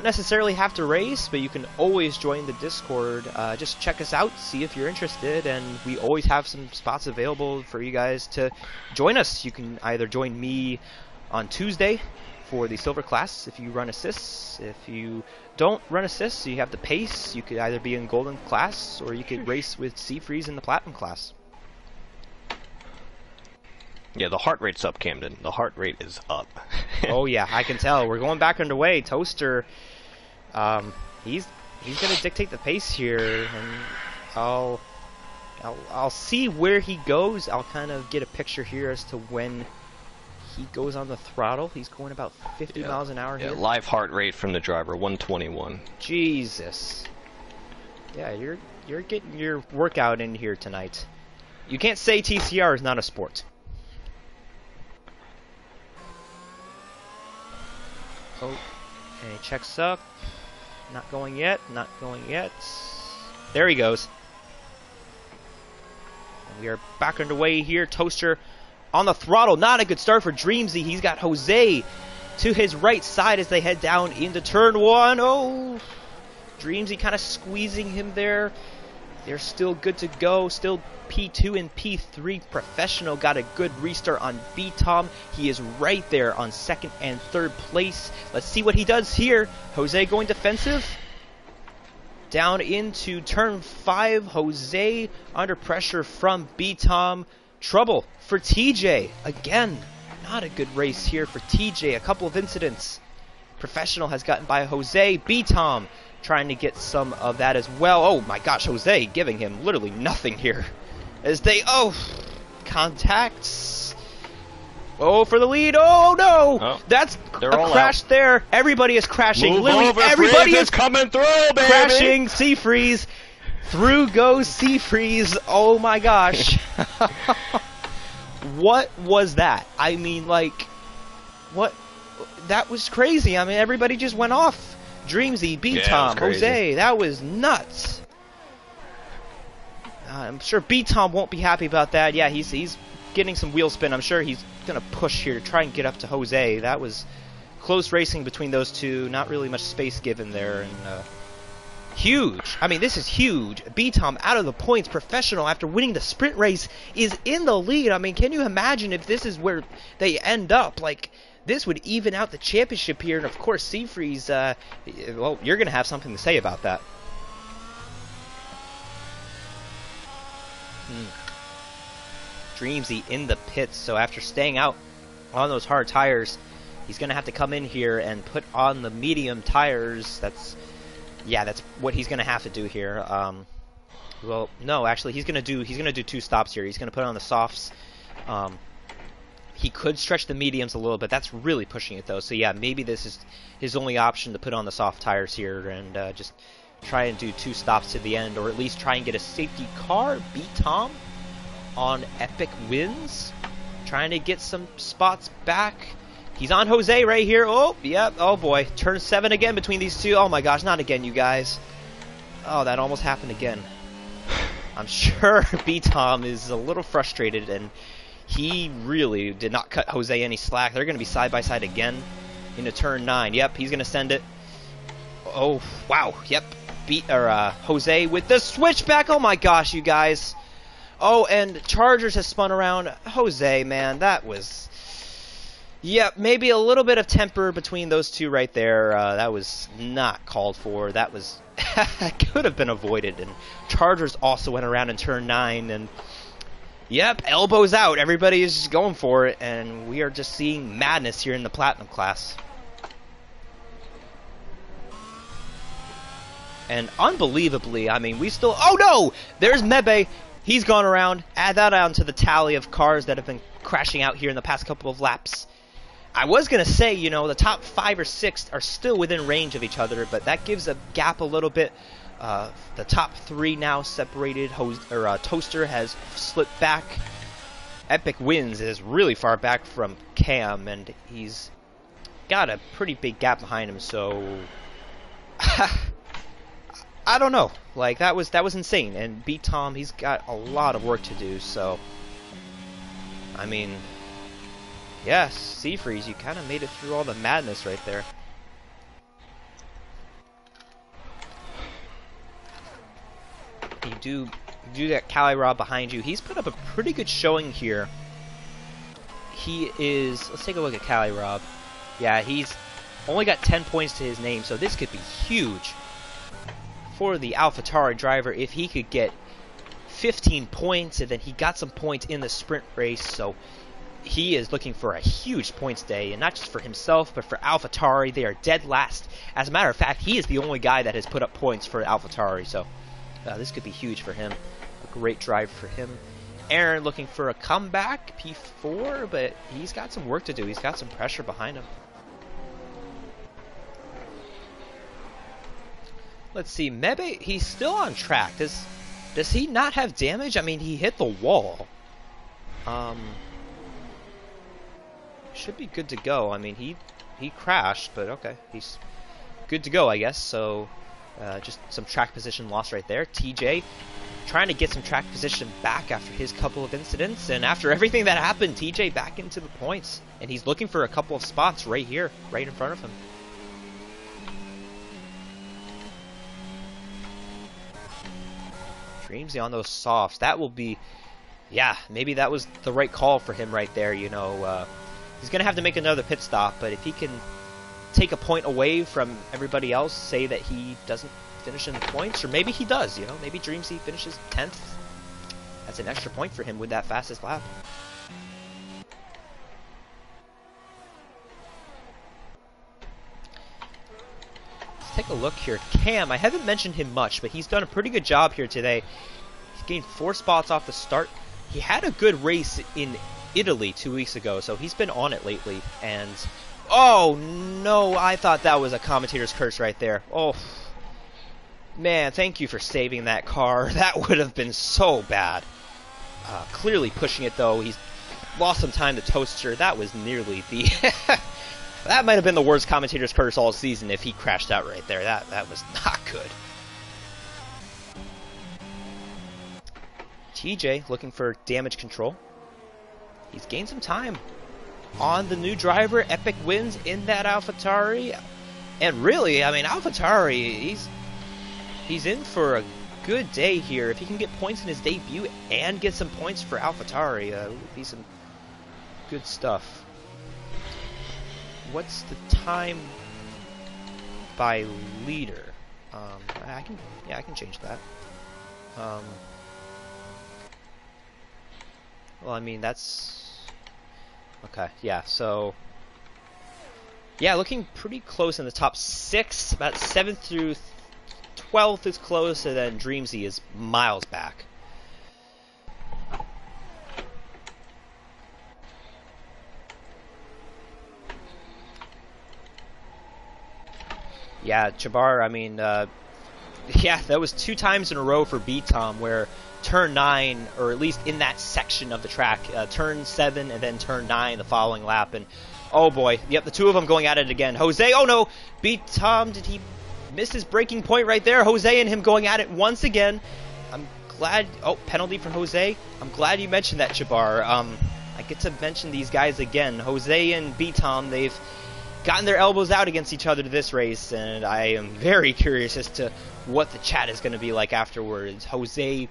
necessarily have to race, but you can always join the Discord. Just check us out, see if you're interested, and we always have some spots available for you guys to join us. You can either join me on Tuesday for the silver class if you run assists. If you don't run assists, you have the pace, you could either be in golden class or you could race with Seafreeze in the platinum class. Yeah, the heart rate's up, Camden. The heart rate is up. Oh yeah, I can tell. We're going back underway. Toaster, he's gonna dictate the pace here, and I'll see where he goes. I'll kind of get a picture here as to when he goes on the throttle. He's going about 50 miles an hour here. Yeah, live heart rate from the driver, 121. Jesus. Yeah, you're getting your workout in here tonight. You can't say TCR is not a sport. Oh, and he checks up. Not going yet, not going yet. There he goes. And we are back underway here. Toaster on the throttle. Not a good start for Dreamsy. He's got Jose to his right side as they head down into turn one. Oh, Dreamsy kind of squeezing him there. They're still good to go. Still P2 and P3. Professional got a good restart on B-Tom. He is right there on second and third place. Let's see what he does here. Jose going defensive. Down into turn 5. Jose under pressure from B-Tom. Trouble for TJ. Again, not a good race here for TJ. A couple of incidents. Professional has gotten by Jose. B-Tom trying to get some of that as well. Oh my gosh, Jose giving him literally nothing here. As they, contacts. Oh, for the lead. Oh no! Oh, that's a crash out there. Everybody is crashing. Move Literally over, everybody Freeze is coming through, baby. Crashing. Seafreeze. Through goes Seafreeze. Oh my gosh. What was that? I mean, like, what? That was crazy. I mean, everybody just went off. Dreamsy, B-Tom, Jose, that was nuts. I'm sure B-Tom won't be happy about that. Yeah, he's getting some wheel spin. I'm sure he's going to push here to try and get up to Jose. That was close racing between those two. Not really much space given there. And huge. I mean, this is huge. B-Tom out of the points. Professional, after winning the sprint race, is in the lead. I mean, can you imagine if this is where they end up? Like, this would even out the championship here, and of course, Seafreeze, well, you're going to have something to say about that. Dreamsy in the pits, so after staying out on those hard tires, he's going to have to come in here and put on the medium tires. That's what he's going to have to do here. Well, no, actually, he's going to do 2 stops here. He's going to put on the softs. He could stretch the mediums a little bit. That's really pushing it, though. So, yeah, maybe this is his only option to put on the soft tires here and just try and do 2 stops to the end, or at least try and get a safety car, beat Tom on Epic Wins. Trying to get some spots back. He's on Jose right here. Oh, yep. Oh, boy. Turn 7 again between these two. Oh, my gosh. Not again, you guys. Oh, that almost happened again. I'm sure B-Tom is a little frustrated, and he really did not cut Jose any slack. They're going to be side by side again into turn 9. Yep, he's going to send it. Oh, wow. Yep. Jose with the switchback. Oh, my gosh, you guys. Oh, and Chargers has spun around. Jose, man, that was... Yep, maybe a little bit of temper between those two right there. That was not called for. That was... could have been avoided. And Chargers also went around in turn 9. And, yep, elbows out. Everybody is just going for it. And we are just seeing madness here in the Platinum class. And unbelievably, I mean, we still... Oh, no! There's Mebe. He's gone around. Add that on to the tally of cars that have been crashing out here in the past couple of laps. I was going to say, you know, the top 5 or 6 are still within range of each other, but that gives a gap a little bit. The top 3 now separated. Toaster has slipped back. Epic Wins is really far back from Cam, and he's got a pretty big gap behind him, so... I don't know. Like, that was insane. And beat Tom, he's got a lot of work to do, so... I mean... Yes, Seafreeze, you kind of made it through all the madness right there. You do that Cali Rob behind you. He's put up a pretty good showing here. He is... Let's take a look at Cali Rob. Yeah, he's only got 10 points to his name, so this could be huge for the AlphaTauri driver if he could get 15 points, and then he got some points in the sprint race, so he is looking for a huge points day, and not just for himself, but for AlphaTauri. They are dead last. As a matter of fact, he is the only guy that has put up points for AlphaTauri, so this could be huge for him. A great drive for him. Aaron looking for a comeback, P4, but he's got some work to do. He's got some pressure behind him. Let's see, Mebe, he's still on track. Does he not have damage? I mean, he hit the wall. Should be good to go. I mean, he crashed, but okay. He's good to go, I guess. So, just some track position loss right there. TJ trying to get some track position back after his couple of incidents. And after everything that happened, TJ back into the points. And he's looking for a couple of spots right here, right in front of him. Dreamsy on those softs. That will be... Yeah, maybe that was the right call for him right there, you know. He's going to have to make another pit stop, but if he can take a point away from everybody else, say that he doesn't finish in the points, or maybe he does, you know. Maybe Dreamsy finishes 10th. That's an extra point for him with that fastest lap. Take a look here. Cam, I haven't mentioned him much, but he's done a pretty good job here today. He's gained 4 spots off the start. He had a good race in Italy 2 weeks ago, so he's been on it lately. And, oh no, I thought that was a commentator's curse right there. Oh, man, thank you for saving that car. That would have been so bad. Clearly pushing it, though. He's lost some time to Toaster. That was nearly the... That might have been the worst commentator's curse all season if he crashed out right there. That was not good. TJ looking for damage control. He's gained some time on the new driver. Epic Wins in that AlphaTauri. And really, I mean, AlphaTauri, he's in for a good day here. If he can get points in his debut and get some points for AlphaTauri, it would be some good stuff. what's the time by leader? I can change that. Well, I mean, that's okay. Yeah, so yeah, looking pretty close in the top 6. About 7th through 12th is close, and then Dreamsy is miles back. Yeah, Chabar, I mean, yeah, that was 2 times in a row for B-Tom where turn 9, or at least in that section of the track, turn 7 and then turn 9 the following lap, and oh boy, yep, the 2 of them going at it again. Jose, oh no, B-Tom, did he miss his breaking point right there? Jose and him going at it once again. I'm glad, oh, penalty for Jose. I'm glad you mentioned that, Chabar. I get to mention these guys again. Jose and B-Tom, they've gotten their elbows out against each other to this race, and I am very curious as to what the chat is going to be like afterwards. Jose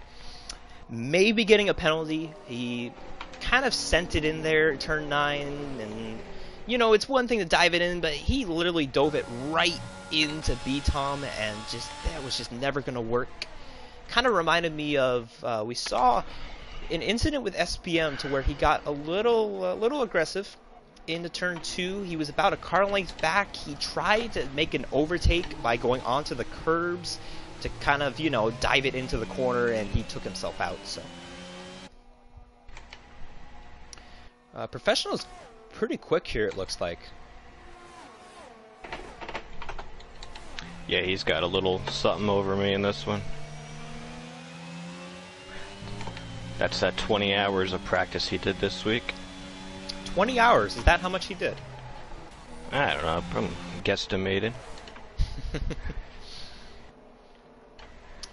may be getting a penalty. He kind of sent it in there, turn 9, and, you know, it's one thing to dive it in, but he literally dove it right into B-Tom, and just, that was just never going to work. Kind of reminded me of, we saw an incident with SPM to where he got a little aggressive into turn 2. He was about a car length back. He tried to make an overtake by going onto the curbs to kind of, you know, dive it into the corner, and he took himself out. So Professional's pretty quick here, it looks like. Yeah, he's got a little something over me in this one. That's that 20 hours of practice he did this week. 20 hours, is that how much he did? I don't know, I'm guesstimated.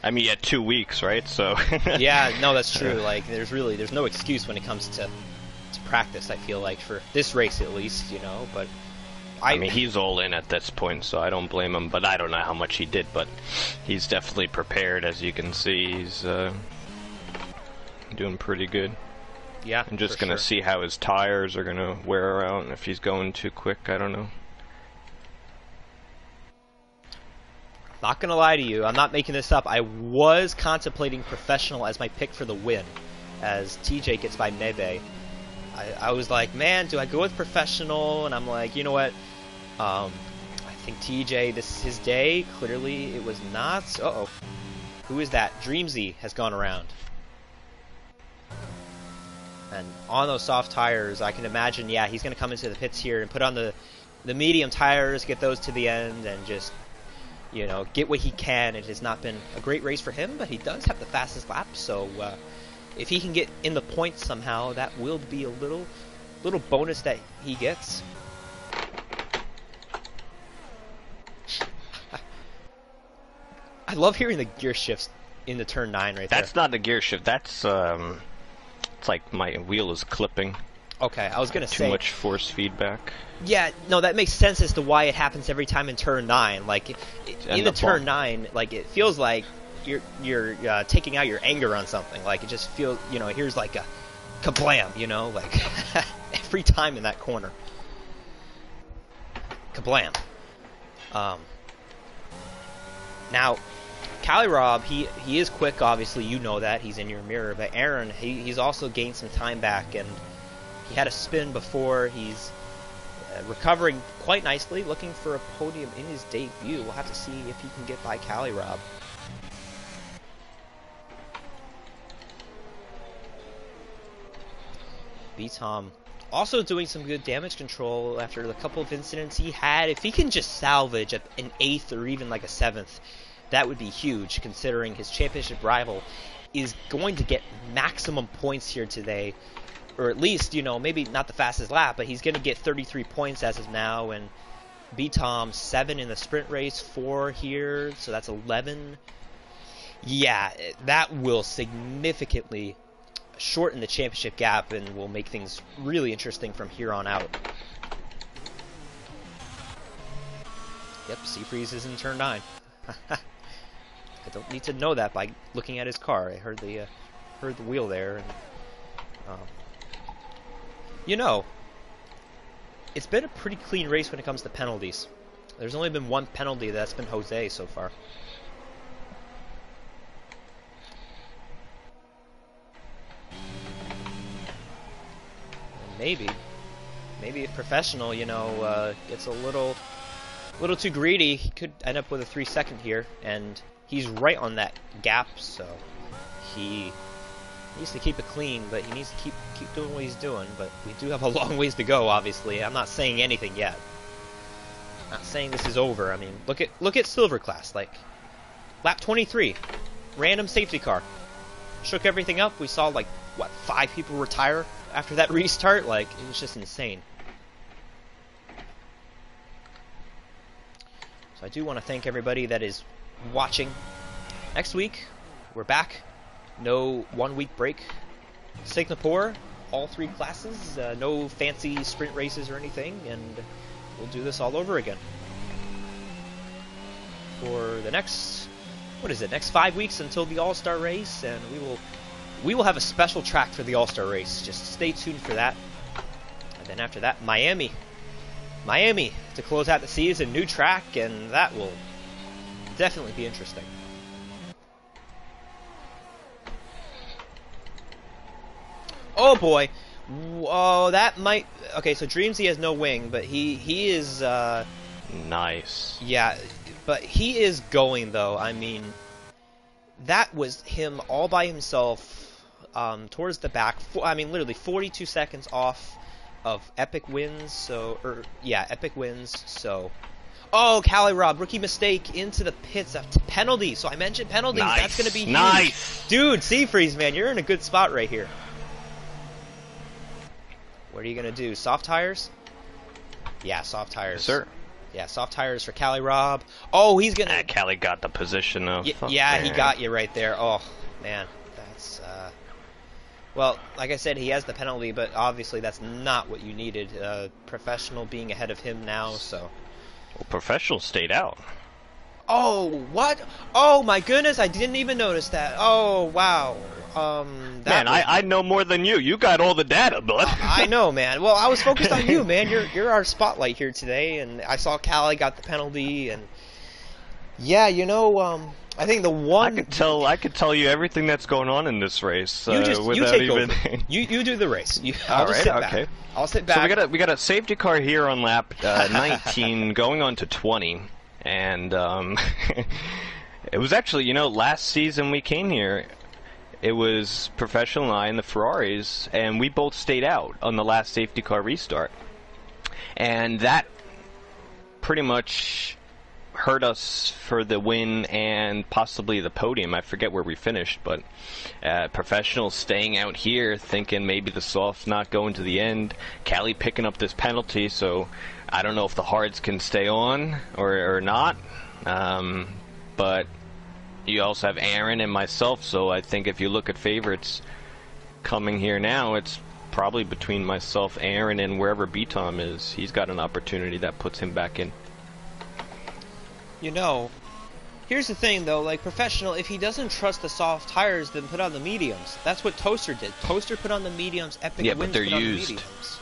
I mean, he had 2 weeks, right? So yeah, no, that's true. Like, there's no excuse when it comes to practice, I feel like, for this race at least, you know, but I mean, he's all in at this point, so I don't blame him, but I don't know how much he did, but he's definitely prepared, as you can see. He's doing pretty good. Yeah, I'm just going to see how his tires are going to wear out, and if he's going too quick, I don't know. Not going to lie to you, I'm not making this up. I was contemplating Professional as my pick for the win, as TJ gets by Mebe. I was like, man, do I go with Professional? And I'm like, you know what? I think TJ, this is his day. Clearly, it was not. Uh-oh. Who is that? Dreamsy has gone around. And on those soft tires, I can imagine, yeah, he's going to come into the pits here and put on the medium tires, get those to the end, and just, you know, get what he can. It has not been a great race for him, but he does have the fastest lap, so if he can get in the points somehow, that will be a little bonus that he gets. I love hearing the gear shifts in the turn 9 right there. That's not the gear shift. That's it's like my wheel is clipping. Okay, I was gonna say too much force feedback. Yeah, no, that makes sense as to why it happens every time in turn 9. Like in the turn 9, like it feels like you're taking out your anger on something. Like it just feels, you know, here's like a kablam, you know, like every time in that corner. Kablam. Now, Cali-Rob, he is quick, obviously, you know that, he's in your mirror, but Aaron, he's also gained some time back, and he had a spin before. He's recovering quite nicely, looking for a podium in his debut. We'll have to see if he can get by Cali-Rob. B-Tom also doing some good damage control after the couple of incidents he had. If he can just salvage an 8th or even like a 7th, that would be huge, considering his championship rival is going to get maximum points here today. Or at least, you know, maybe not the fastest lap, but he's going to get 33 points as of now. And B-Tom, 7 in the sprint race, 4 here, so that's 11. Yeah, that will significantly shorten the championship gap and will make things really interesting from here on out. Yep, Seafreeze is in turn 9. I don't need to know that by looking at his car. I heard the wheel there, and you know, it's been a pretty clean race when it comes to penalties. There's only been one penalty, that's been Jose so far. And maybe if Professional, you know, gets a little too greedy, he could end up with a 3-second here, and he's right on that gap, so he needs to keep it clean, but he needs to keep doing what he's doing. But we do have a long ways to go, obviously. I'm not saying anything yet. Not saying this is over. I mean, look at Silver Class, like lap 23, random safety car, shook everything up. We saw like what 5 people retire after that restart. Like it was just insane. So I do want to thank everybody that is watching. Next week we're back. No 1-week break. Singapore, all 3 classes. No fancy sprint races or anything, and we'll do this all over again for the next, what is it, next 5 weeks until the All-Star race, and we will have a special track for the All-Star race. Just stay tuned for that. And then after that, Miami to close out the season, new track, and that will definitely be interesting. Oh boy. Oh, that might... Okay, so Dreamsy has no wing, but he is... Nice. Yeah, but he is going, though. I mean, that was him all by himself towards the back. I mean, literally 42 seconds off of epic wins, so... epic wins, so... Oh, Cali Rob, rookie mistake into the pits after penalty. So I mentioned penalties. Nice. That's going to be huge. Nice. Dude, Seafreeze, man, you're in a good spot right here. What are you going to do? Soft tires? Yeah, soft tires. Yes, sir. Yeah, soft tires for Cali Rob. Oh, he's going to... Cali got the position of... Yeah, he got you right there. Oh, man. That's... Well, like I said, he has the penalty, but obviously that's not what you needed. Professional being ahead of him now, so... Well, Professional stayed out. Oh, what? Oh, my goodness, I didn't even notice that. Oh, wow. Man, I know more than you. You got all the data, bud. I know, man. Well, I was focused on you, man. You're our spotlight here today, and I saw Cali got the penalty, and yeah, you know, I think the one I could tell you everything that's going on in this race. You take even... over. You do the race. All right, okay. I'll sit back. So we got a safety car here on lap 19, going on to 20, and it was actually, you know, last season we came here. It was Professional and I in the Ferraris, and we both stayed out on the last safety car restart. And that pretty much hurt us for the win and possibly the podium. I forget where we finished, but Professional staying out here thinking maybe the soft's not going to the end. Cali picking up this penalty, so I don't know if the hards can stay on or not. But... You also have Aaron and myself, so I think if you look at favorites coming here now, it's probably between myself, Aaron, and wherever B-Tom is. He's got an opportunity that puts him back in. You know, here's the thing, though. Like, Professional, if he doesn't trust the soft tires, then put on the mediums. That's what Toaster did. Toaster put on the mediums, Epic yeah, Wins but they're put used. on the mediums.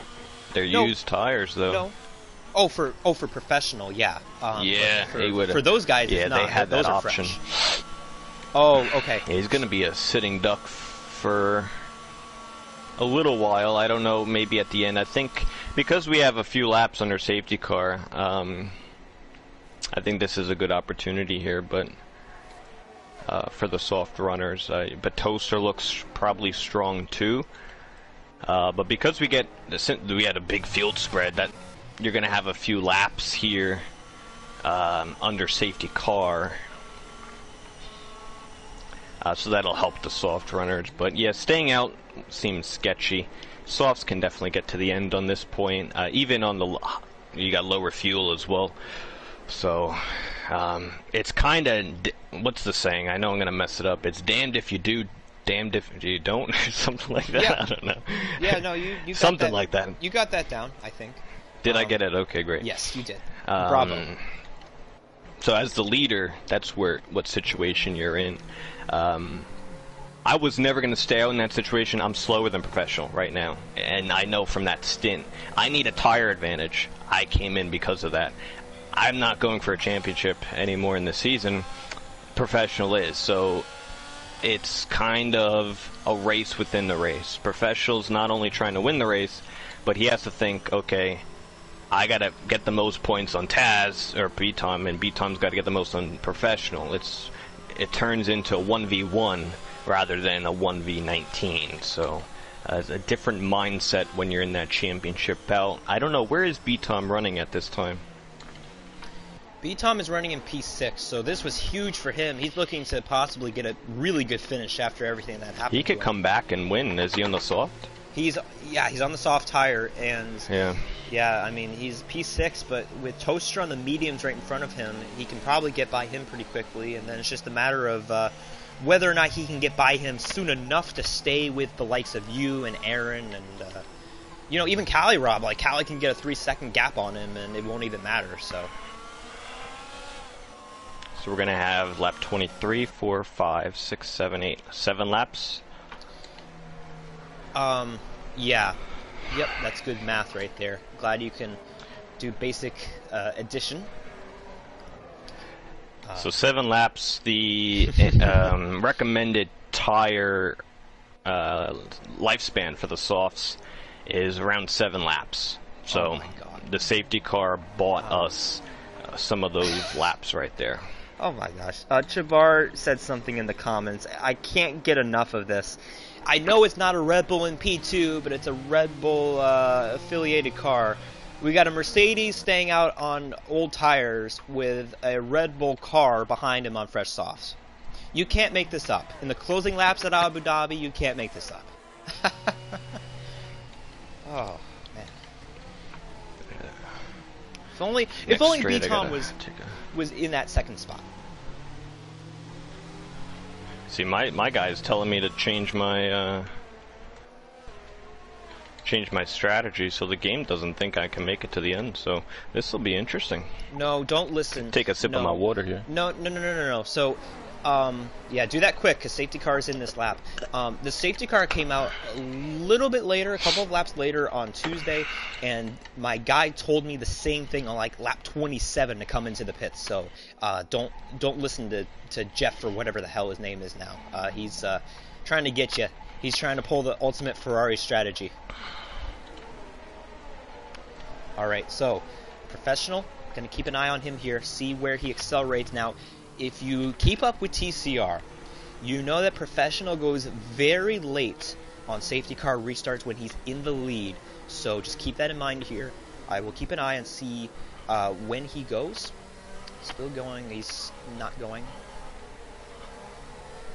They're used tires, though. No. Oh, for Professional, yeah. Yeah, for those guys, yeah, it's not. they had those that are option. Fresh. Oh, okay. Yeah, he's going to be a sitting duck for a little while. I don't know, maybe at the end. I think because we have a few laps under safety car, I think this is a good opportunity here, but for the soft runners. But Toaster looks probably strong too. But because we had a big field spread, that you're going to have a few laps here under safety car. So that'll help the soft runners. But yeah, staying out seems sketchy. Softs can definitely get to the end on this point. Even on you got lower fuel as well. So it's kind of, what's the saying? I know I'm going to mess it up. It's damned if you do, damned if you don't, or something like that. Yeah. I don't know. Yeah, no, you got something that, like that. You got that down, I think. Did I get it? Okay, great. Yes, you did. Bravo. So as the leader, that's what situation you're in. I was never going to stay out in that situation. I'm slower than professional right now, and I know from that stint, I need a tire advantage. I came in because of that. I'm not going for a championship anymore in the season. Professional is, so it's kind of a race within the race. Professional's not only trying to win the race, but he has to think, okay, I got to get the most points on Taz or B-Tom, and B-Tom's got to get the most on professional. It turns into a 1v1 rather than a 1v19, so it's a different mindset when you're in that championship belt. I don't know, where is B-Tom running at this time? B-Tom is running in P6, so this was huge for him. He's looking to possibly get a really good finish after everything that happened. He could come back and win. Is he on the soft? He's on the soft tire, and yeah, I mean, he's P6, but with Toaster on the mediums right in front of him, he can probably get by him pretty quickly, and then it's just a matter of whether or not he can get by him soon enough to stay with the likes of you and Aaron and even Cali Rob. Like, Cali can get a 3-second gap on him, and it won't even matter. So we're gonna have lap 23, 4, 5, 6, 7, 8, 7 laps. Yeah. Yep, that's good math right there. Glad you can do basic addition. So 7 laps. The recommended tire lifespan for the softs is around 7 laps. So the safety car bought us some of those laps right there. Oh my gosh. Chabar said something in the comments. I can't get enough of this. I know it's not a Red Bull in P2, but it's a Red Bull affiliated car. We got a Mercedes staying out on old tires with a Red Bull car behind him on fresh softs. You can't make this up. In the closing laps at Abu Dhabi, you can't make this up. Oh, man. If only B-Tom was in that second spot. See, my guy's telling me to change my strategy so the game doesn't think I can make it to the end. So this will be interesting. No, don't listen. Take a sip of my water here. No. So, yeah, do that quick because safety car is in this lap. The safety car came out a little bit later, a couple of laps later on Tuesday, and my guy told me the same thing on like lap 27 to come into the pits. So don't listen to Jeff or whatever the hell his name is now. He's trying to get you. He's trying to pull the ultimate Ferrari strategy. All right, so professional. Going to keep an eye on him here, see where he accelerates. Now, if you keep up with TCR, you know that professional goes very late on safety car restarts when he's in the lead. So just keep that in mind here. I will keep an eye and see when he goes. Still going. He's not going.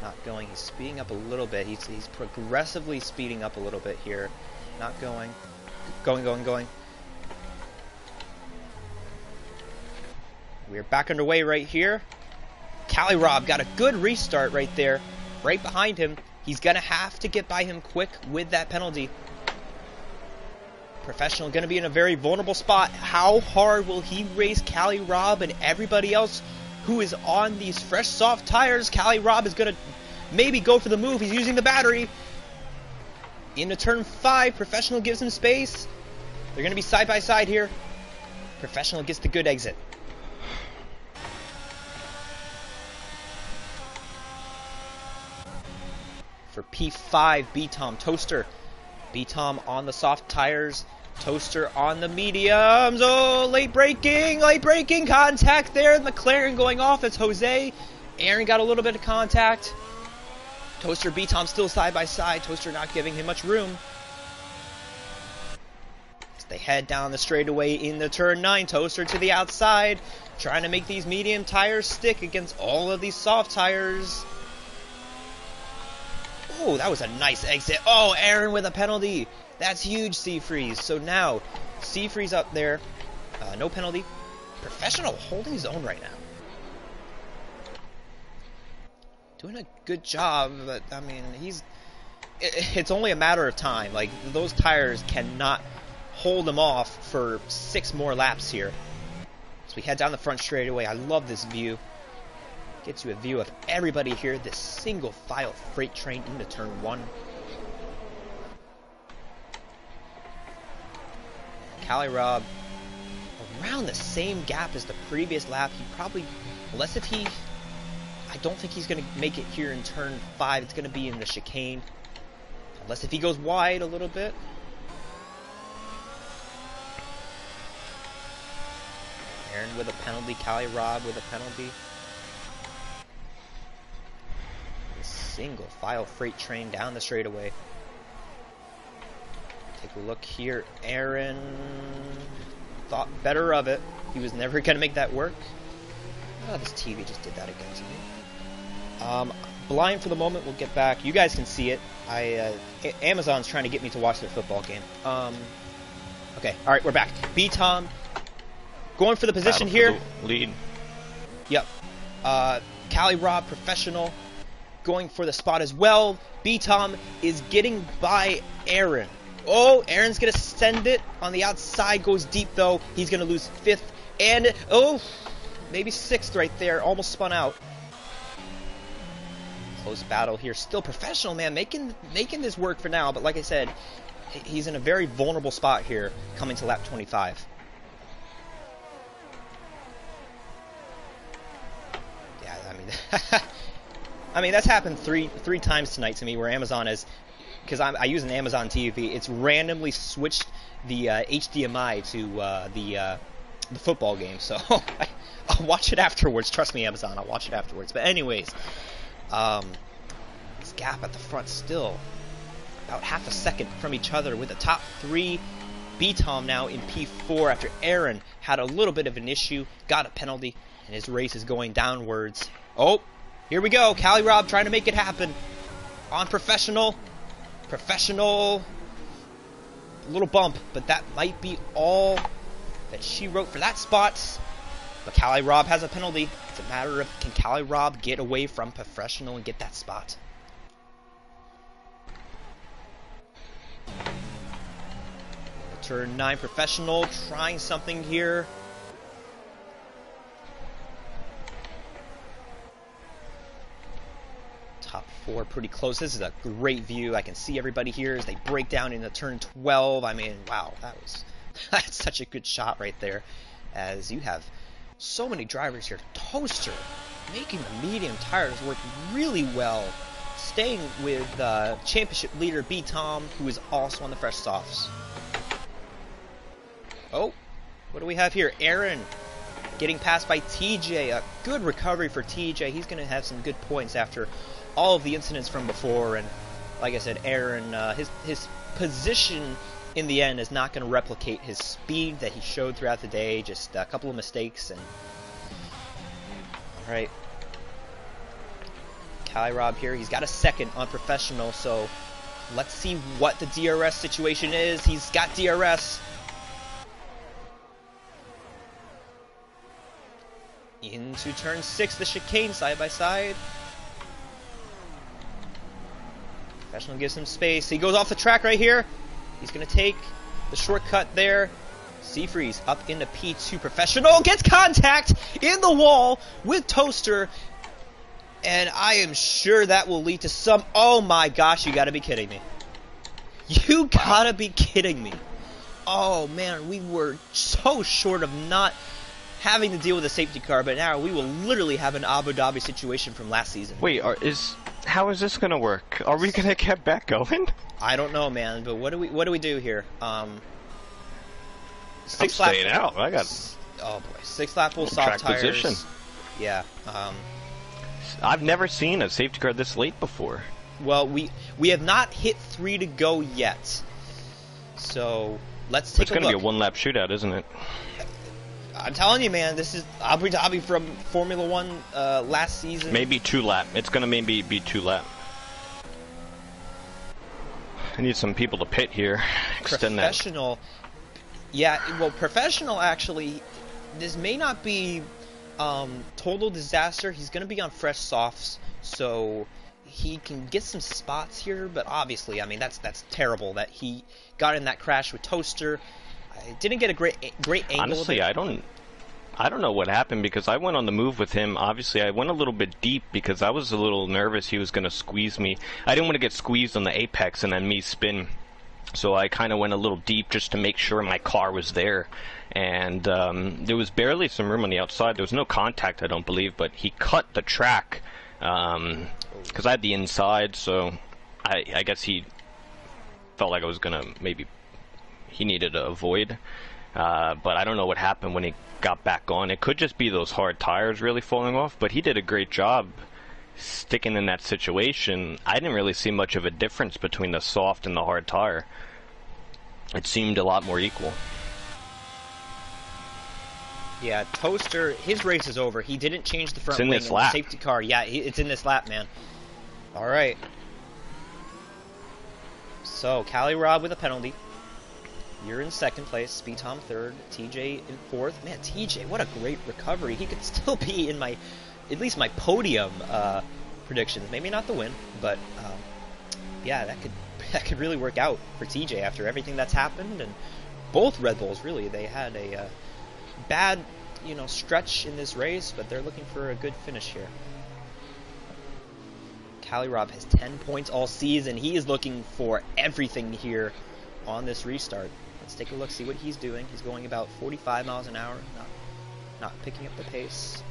Not going. He's speeding up a little bit. He's progressively speeding up a little bit here. Not going. Going. We're back underway right here. Cali Rob got a good restart right there, right behind him. He's going to have to get by him quick with that penalty. Professional going to be in a very vulnerable spot. How hard will he race Cali Rob and everybody else who is on these fresh soft tires? Cali Rob is going to maybe go for the move. He's using the battery. Into turn 5, Professional gives him space. They're going to be side by side here. Professional gets the good exit. For P5, B-Tom, Toaster. B-Tom on the soft tires. Toaster on the mediums. Oh, late braking contact there. McLaren going off. It's Jose. Aaron got a little bit of contact. Toaster, B-Tom still side by side. Toaster not giving him much room. As they head down the straightaway into turn 9. Toaster to the outside. Trying to make these medium tires stick against all of these soft tires. Oh, that was a nice exit. Oh, Aaron with a penalty. That's huge, Seafreeze. So now, Seafreeze up there. No penalty. Professional holding his own right now. Doing a good job, but, I mean, it's only a matter of time. Like, those tires cannot hold him off for 6 more laps here. So we head down the front straightaway. I love this view. Gets you a view of everybody here. This single file freight train into turn 1. Cali Rob around the same gap as the previous lap. He probably, unless if he, I don't think he's going to make it here in turn 5. It's going to be in the chicane. Unless if he goes wide a little bit. Aaron with a penalty. Cali Rob with a penalty. A single file freight train down the straightaway. Take a look here. Aaron thought better of it. He was never going to make that work. Oh, this TV just did that again to me. Blind for the moment. We'll get back. You guys can see it. Amazon's trying to get me to watch their football game. Okay. All right, we're back. B-Tom going for the position here. Lead. Yep. Cali Rob, professional, going for the spot as well. B-Tom is getting by Aaron. Oh, Aaron's going to send it on the outside. Goes deep, though. He's going to lose 5th. And, oh, maybe 6th right there. Almost spun out. Close battle here. Still professional, man. Making this work for now. But like I said, he's in a very vulnerable spot here coming to lap 25. Yeah, I mean, that's happened three times tonight to me where Amazon has... Because I use an Amazon TV, it's randomly switched the HDMI to the football game. So I'll watch it afterwards. Trust me, Amazon, I'll watch it afterwards. But anyways, this gap at the front still about half a second from each other with the top 3. B-Tom now in P4 after Aaron had a little bit of an issue, got a penalty, and his race is going downwards. Oh, here we go. Cali Rob trying to make it happen on professional. Professional, little bump, but that might be all that she wrote for that spot. But Cali Rob has a penalty. It's a matter of, can Cali Rob get away from professional and get that spot? Turn 9 professional, trying something here. Top 4 pretty close. This is a great view. I can see everybody here as they break down into turn 12. I mean, wow, that's such a good shot right there. As you have so many drivers here. Toaster making the medium tires work really well. Staying with championship leader B-Tom, who is also on the fresh softs. Oh, what do we have here? Aaron getting passed by TJ. A good recovery for TJ. He's going to have some good points after all of the incidents from before. And like I said, Aaron, his position in the end is not going to replicate his speed that he showed throughout the day. Just a couple of mistakes. And all right, Cali Rob here. He's got a second on professional. So let's see what the DRS situation is. He's got DRS. Into turn 6, the chicane side by side. Professional gives him space. He goes off the track right here. He's going to take the shortcut there. Seafreeze up into P2. Professional gets contact in the wall with Toaster. And I am sure that will lead to some... Oh my gosh, you got to be kidding me. You got to be kidding me. Oh man, we were so short of not having to deal with a safety car, but now we will literally have an Abu Dhabi situation from last season. Wait, how is this gonna work? Are we gonna get back going? I don't know, man. But what do we do here? Six lap. Staying out. I got. Oh boy, 6 lap full soft tires. Position. Yeah. I've never seen a safety car this late before. Well, we have not hit 3 to go yet. So let's take a look. It's gonna be a 1 lap shootout, isn't it? I'm telling you, man, this is Abu Dhabi from Formula 1 last season. Maybe 2 lap. It's going to maybe be 2 lap. I need some people to pit here. Extend professional. Yeah, well, professional, actually, this may not be total disaster. He's going to be on fresh softs, so he can get some spots here, but obviously, I mean, that's terrible that he got in that crash with Toaster. I didn't get a great angle. Honestly, I don't I don't know what happened because I went on the move with him. Obviously, I went a little bit deep because I was a little nervous he was going to squeeze me. I didn't want to get squeezed on the apex and then me spin. So I kind of went a little deep just to make sure my car was there. And there was barely some room on the outside. There was no contact, I don't believe, but he cut the track because I had the inside. So I guess he felt like I was going to maybe he needed to avoid. But I don't know what happened when he got back on. It could just be those hard tires really falling off, but he did a great job sticking in that situation. I didn't really see much of a difference between the soft and the hard tire. It seemed a lot more equal. Yeah, Toaster, his race is over. He didn't change the front wing this in the lap. safety car. Yeah, it's in this lap, man. All right. So, Cali Rob with a penalty. You're in second place, Speed Tom third, TJ in fourth. Man, TJ, what a great recovery. He could still be in my, at least my podium predictions. Maybe not the win, but yeah, that could really work out for TJ after everything that's happened. And both Red Bulls, really, they had a bad, stretch in this race, but they're looking for a good finish here. Cali Rob has 10 points all season. He is looking for everything here on this restart. Let's take a look, see what he's doing. He's going about 45 miles an hour, not picking up the pace.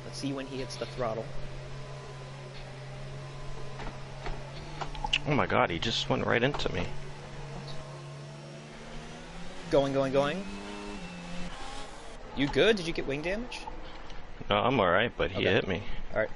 Let's see when he hits the throttle. Oh my god, he just went right into me. Going. You good? Did you get wing damage? No, I'm alright, but he hit me. Alright.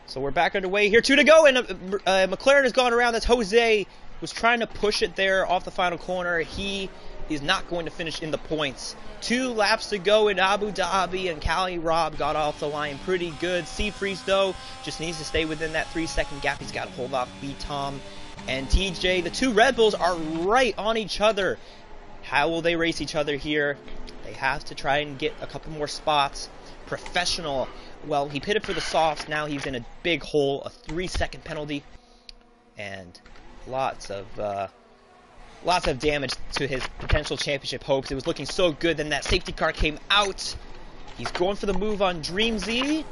So we're back underway here. 2 to go, and McLaren has gone around. That's Jose. Was trying to push it there off the final corner. He is not going to finish in the points. 2 laps to go in Abu Dhabi, and Cali Rob got off the line pretty good. Seafreeze, though, just needs to stay within that 3-second gap. He's got to hold off B-Tom and TJ. The 2 Red Bulls are right on each other. How will they race each other here? They have to try and get a couple more spots. Professional, well, he pitted for the softs. Now he's in a big hole, a 3-second penalty. And lots of damage to his potential championship hopes. It was looking so good, then that safety car came out. He's going for the move on Dreamzy.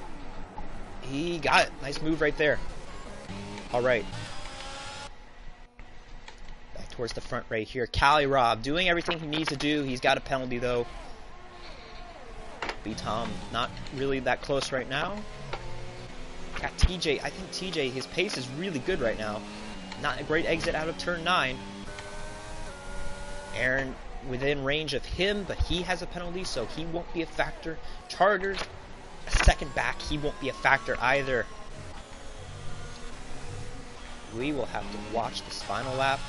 He got it. Nice move right there. All right. Back towards the front right here. Cali Rob doing everything he needs to do. He's got a penalty, though. B-Tom not really that close right now. Got TJ. I think TJ, his pace is really good right now. Not a great exit out of turn 9. Aaron within range of him, but he has a penalty, so he won't be a factor. Charter, a second back, he won't be a factor either. We will have to watch this final lap.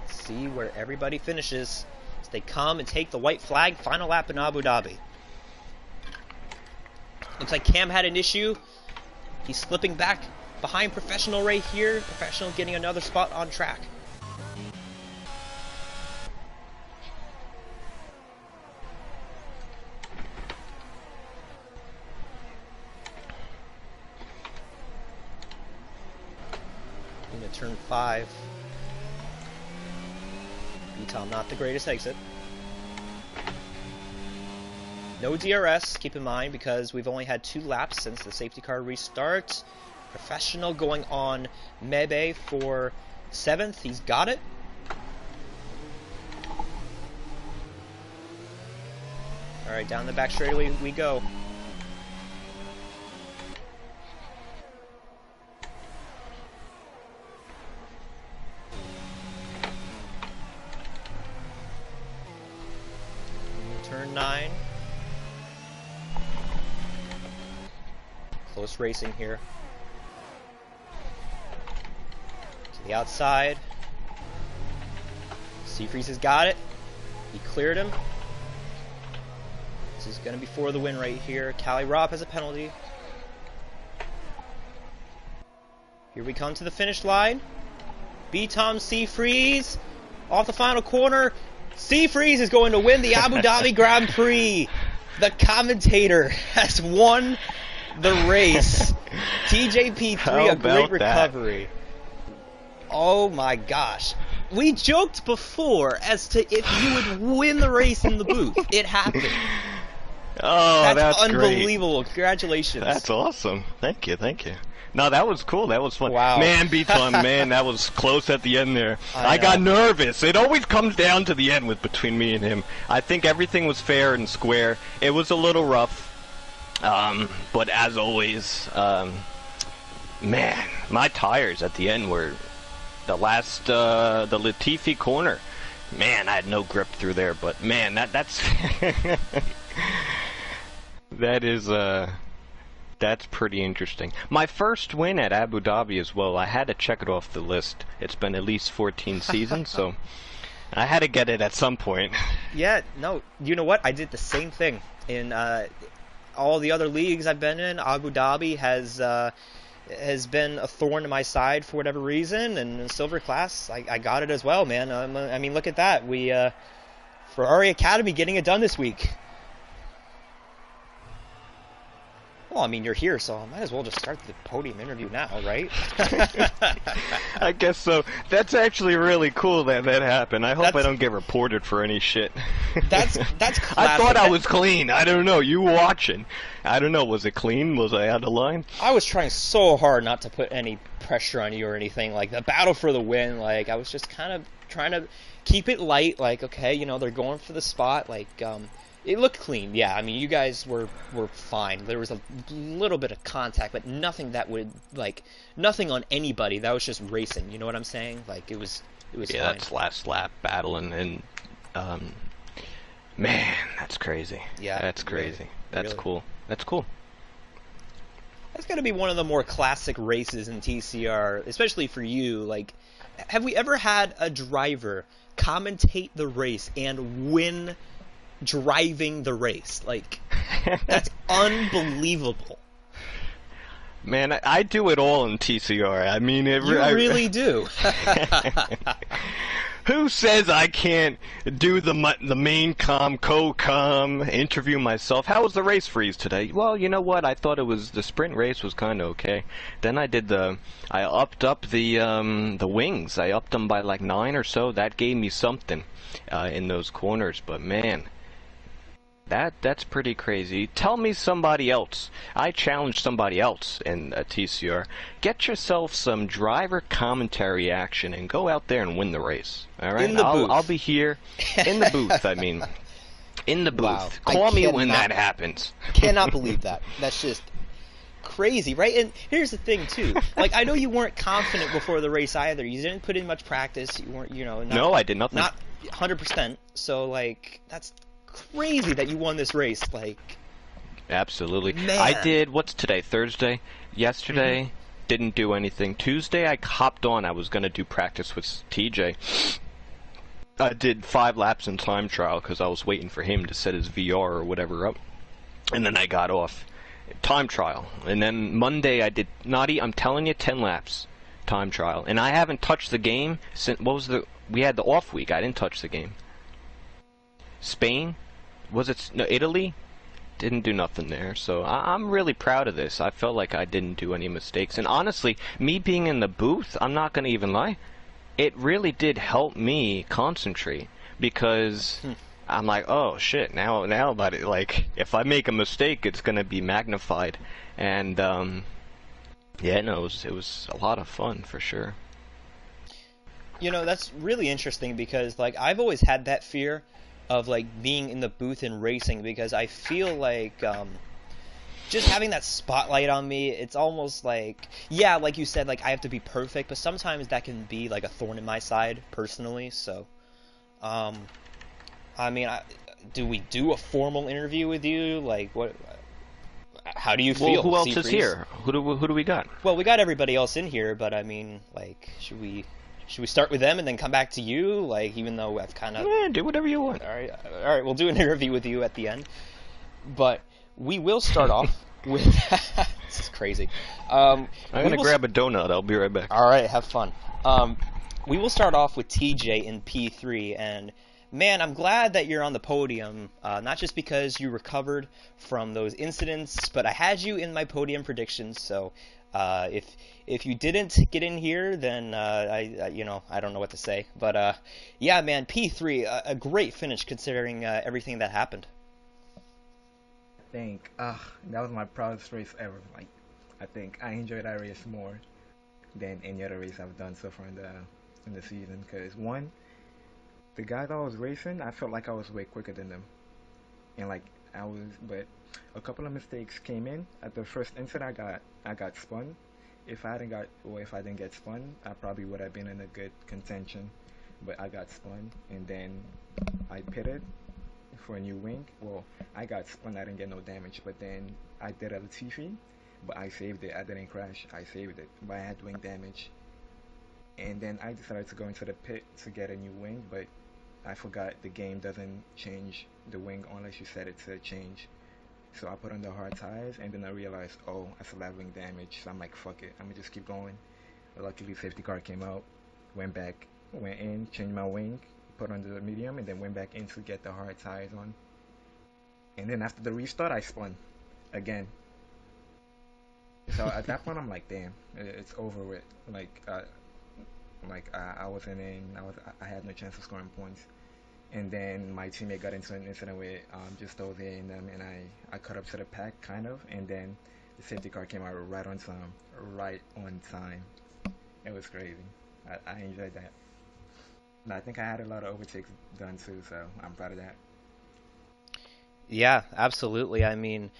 See where everybody finishes as they come and take the white flag. Final lap in Abu Dhabi. Looks like Cam had an issue. He's slipping back behind Professional right here. Professional getting another spot on track. Into turn 5. B-Tom not the greatest exit. No DRS, keep in mind, because we've only had 2 laps since the safety car restart. Professional going on Mebe for 7th. He's got it. All right, down the back straightaway we go. Turn 9. Close racing here. To the outside. Seafreeze has got it. He cleared him. This is going to be for the win right here. Cali Rob has a penalty. Here we come to the finish line. B-Tom Seafreeze off the final corner. Seafreeze is going to win the Abu Dhabi Grand Prix. The commentator has won the race. TJP3, a great recovery. Oh my gosh. We joked before as to if you would win the race in the booth. It happened. Oh, that's unbelievable. great. Congratulations. That's awesome. Thank you. No, that was cool. That was fun. Wow. Man, B-Ton, man, that was close at the end there. I got nervous. It always comes down to the end between me and him. I think everything was fair and square. It was a little rough, but as always, man, my tires at the end were the last, the Latifi corner. Man, I had no grip through there, but man, that's that's pretty interesting. My first win at Abu Dhabi as well. I had to check it off the list. It's been at least 14 seasons, so I had to get it at some point. Yeah, no, you know what? I did the same thing in all the other leagues I've been in. Abu Dhabi has been a thorn in my side for whatever reason, and in silver class, I got it as well, man. I mean, look at that. We Ferrari Academy getting it done this week. Well, I mean, you're here, so I might as well just start the podium interview now, right? I guess so. That's actually really cool that happened. I hope I don't get reported for any shit. That's classic. I thought I was clean. I don't know. You watching. I don't know. Was it clean? Was I out of line? I was trying so hard not to put any pressure on you or anything. Like, the battle for the win, like, I was just kind of trying to keep it light. Like, okay, you know, they're going for the spot. Like, it looked clean, yeah. I mean, you guys were fine. There was a little bit of contact, but nothing that would, like, nothing on anybody. That was just racing. You know what I'm saying? Like, it was yeah, fine. That's last lap battling, and man, that's crazy. Yeah, that's crazy. Really, that's really. Cool. That's cool. That's got to be one of the more classic races in TCR, especially for you. Like, have we ever had a driver commentate the race and win driving the race? Like, that's unbelievable. Man, I do it all in TCR. I mean, you really do. Who says I can't do the main co-com, interview myself? How was the race freeze today? Well, you know what? I thought the sprint race was kind of okay. Then I upped up the wings. I upped them by like 9 or so. That gave me something in those corners. But man, that's pretty crazy. Tell me somebody else. I challenge somebody else in a TCR. Get yourself some driver commentary action and go out there and win the race. All right? In the booth. I'll be here in the booth. I mean, in the booth. Wow. Call me when that happens. Cannot believe that. That's just crazy, right? And here's the thing too. Like, I know you weren't confident before the race either. You didn't put in much practice. You weren't, No, I did nothing. Not 100%. So, like, that's crazy that you won this race. Like, absolutely. Man. I did. What's today? Thursday. Yesterday, didn't do anything. Tuesday, I hopped on. I was going to do practice with TJ. I did 5 laps in time trial because I was waiting for him to set his VR or whatever up, and then I got off time trial. And then Monday, I did I'm telling you, 10 laps time trial, and I haven't touched the game since we had the off week. I didn't touch the game. Spain, Italy, didn't do nothing there. So I'm really proud of this. I felt like I didn't do any mistakes. And honestly, me being in the booth, I'm not going to even lie, it really did help me concentrate, because I'm like, oh shit, now like, if I make a mistake, it's going to be magnified. And yeah, no, it was a lot of fun for sure. You know, that's really interesting because, like, I've always had that fear of, like, being in the booth and racing, because I feel like just having that spotlight on me, it's almost like, yeah, like you said, like, I have to be perfect, but sometimes that can be like a thorn in my side personally. So I mean, do we do a formal interview with you? Like, what? How do you feel? Well, who else is here? Who do we got? Well, we got everybody else in here, but I mean, like, should we start with them and then come back to you? Like, even though I've kind of... Yeah, do whatever you want. All right, we'll do an interview with you at the end. But we will start off with... This is crazy. I'm going to grab a donut. I'll be right back. All right, have fun. We will start off with TJ in P3, and man, I'm glad that you're on the podium, not just because you recovered from those incidents, but I had you in my podium predictions, so If you didn't get in here, then I don't know what to say. But yeah, man, P3, a great finish considering everything that happened. Think that was my proudest race ever. Like, I think I enjoyed that race more than any other race I've done so far in the season. Cause one, the guys I was racing, I felt like I was way quicker than them, and like but a couple of mistakes came in. At the first incident, I got spun. If I didn't get spun, I probably would have been in a good contention. But I got spun, and then I pitted for a new wing. Well, I got spun, I didn't get no damage, but then I did a Latifi, but I saved it. I didn't crash, I saved it, but I had wing damage. And then I decided to go into the pit to get a new wing, but I forgot the game doesn't change the wing unless you set it to change. So I put on the hard tires, and then I realized, oh, I still have wing damage. So I'm like, fuck it, I'm gonna just keep going. Luckily, safety car came out, went in, changed my wing, put on the medium, and then went back in to get the hard tires on. And then after the restart, I spun again. So at that point, I'm like, damn, it's over with. I wasn't in. I had no chance of scoring points. And then my teammate got into an incident with just Jose and them, and I caught up to the pack kind of. And then the safety car came out right on time, right on time. It was crazy. I enjoyed that. And I think I had a lot of overtakes done too, so I'm proud of that. Yeah, absolutely. I mean,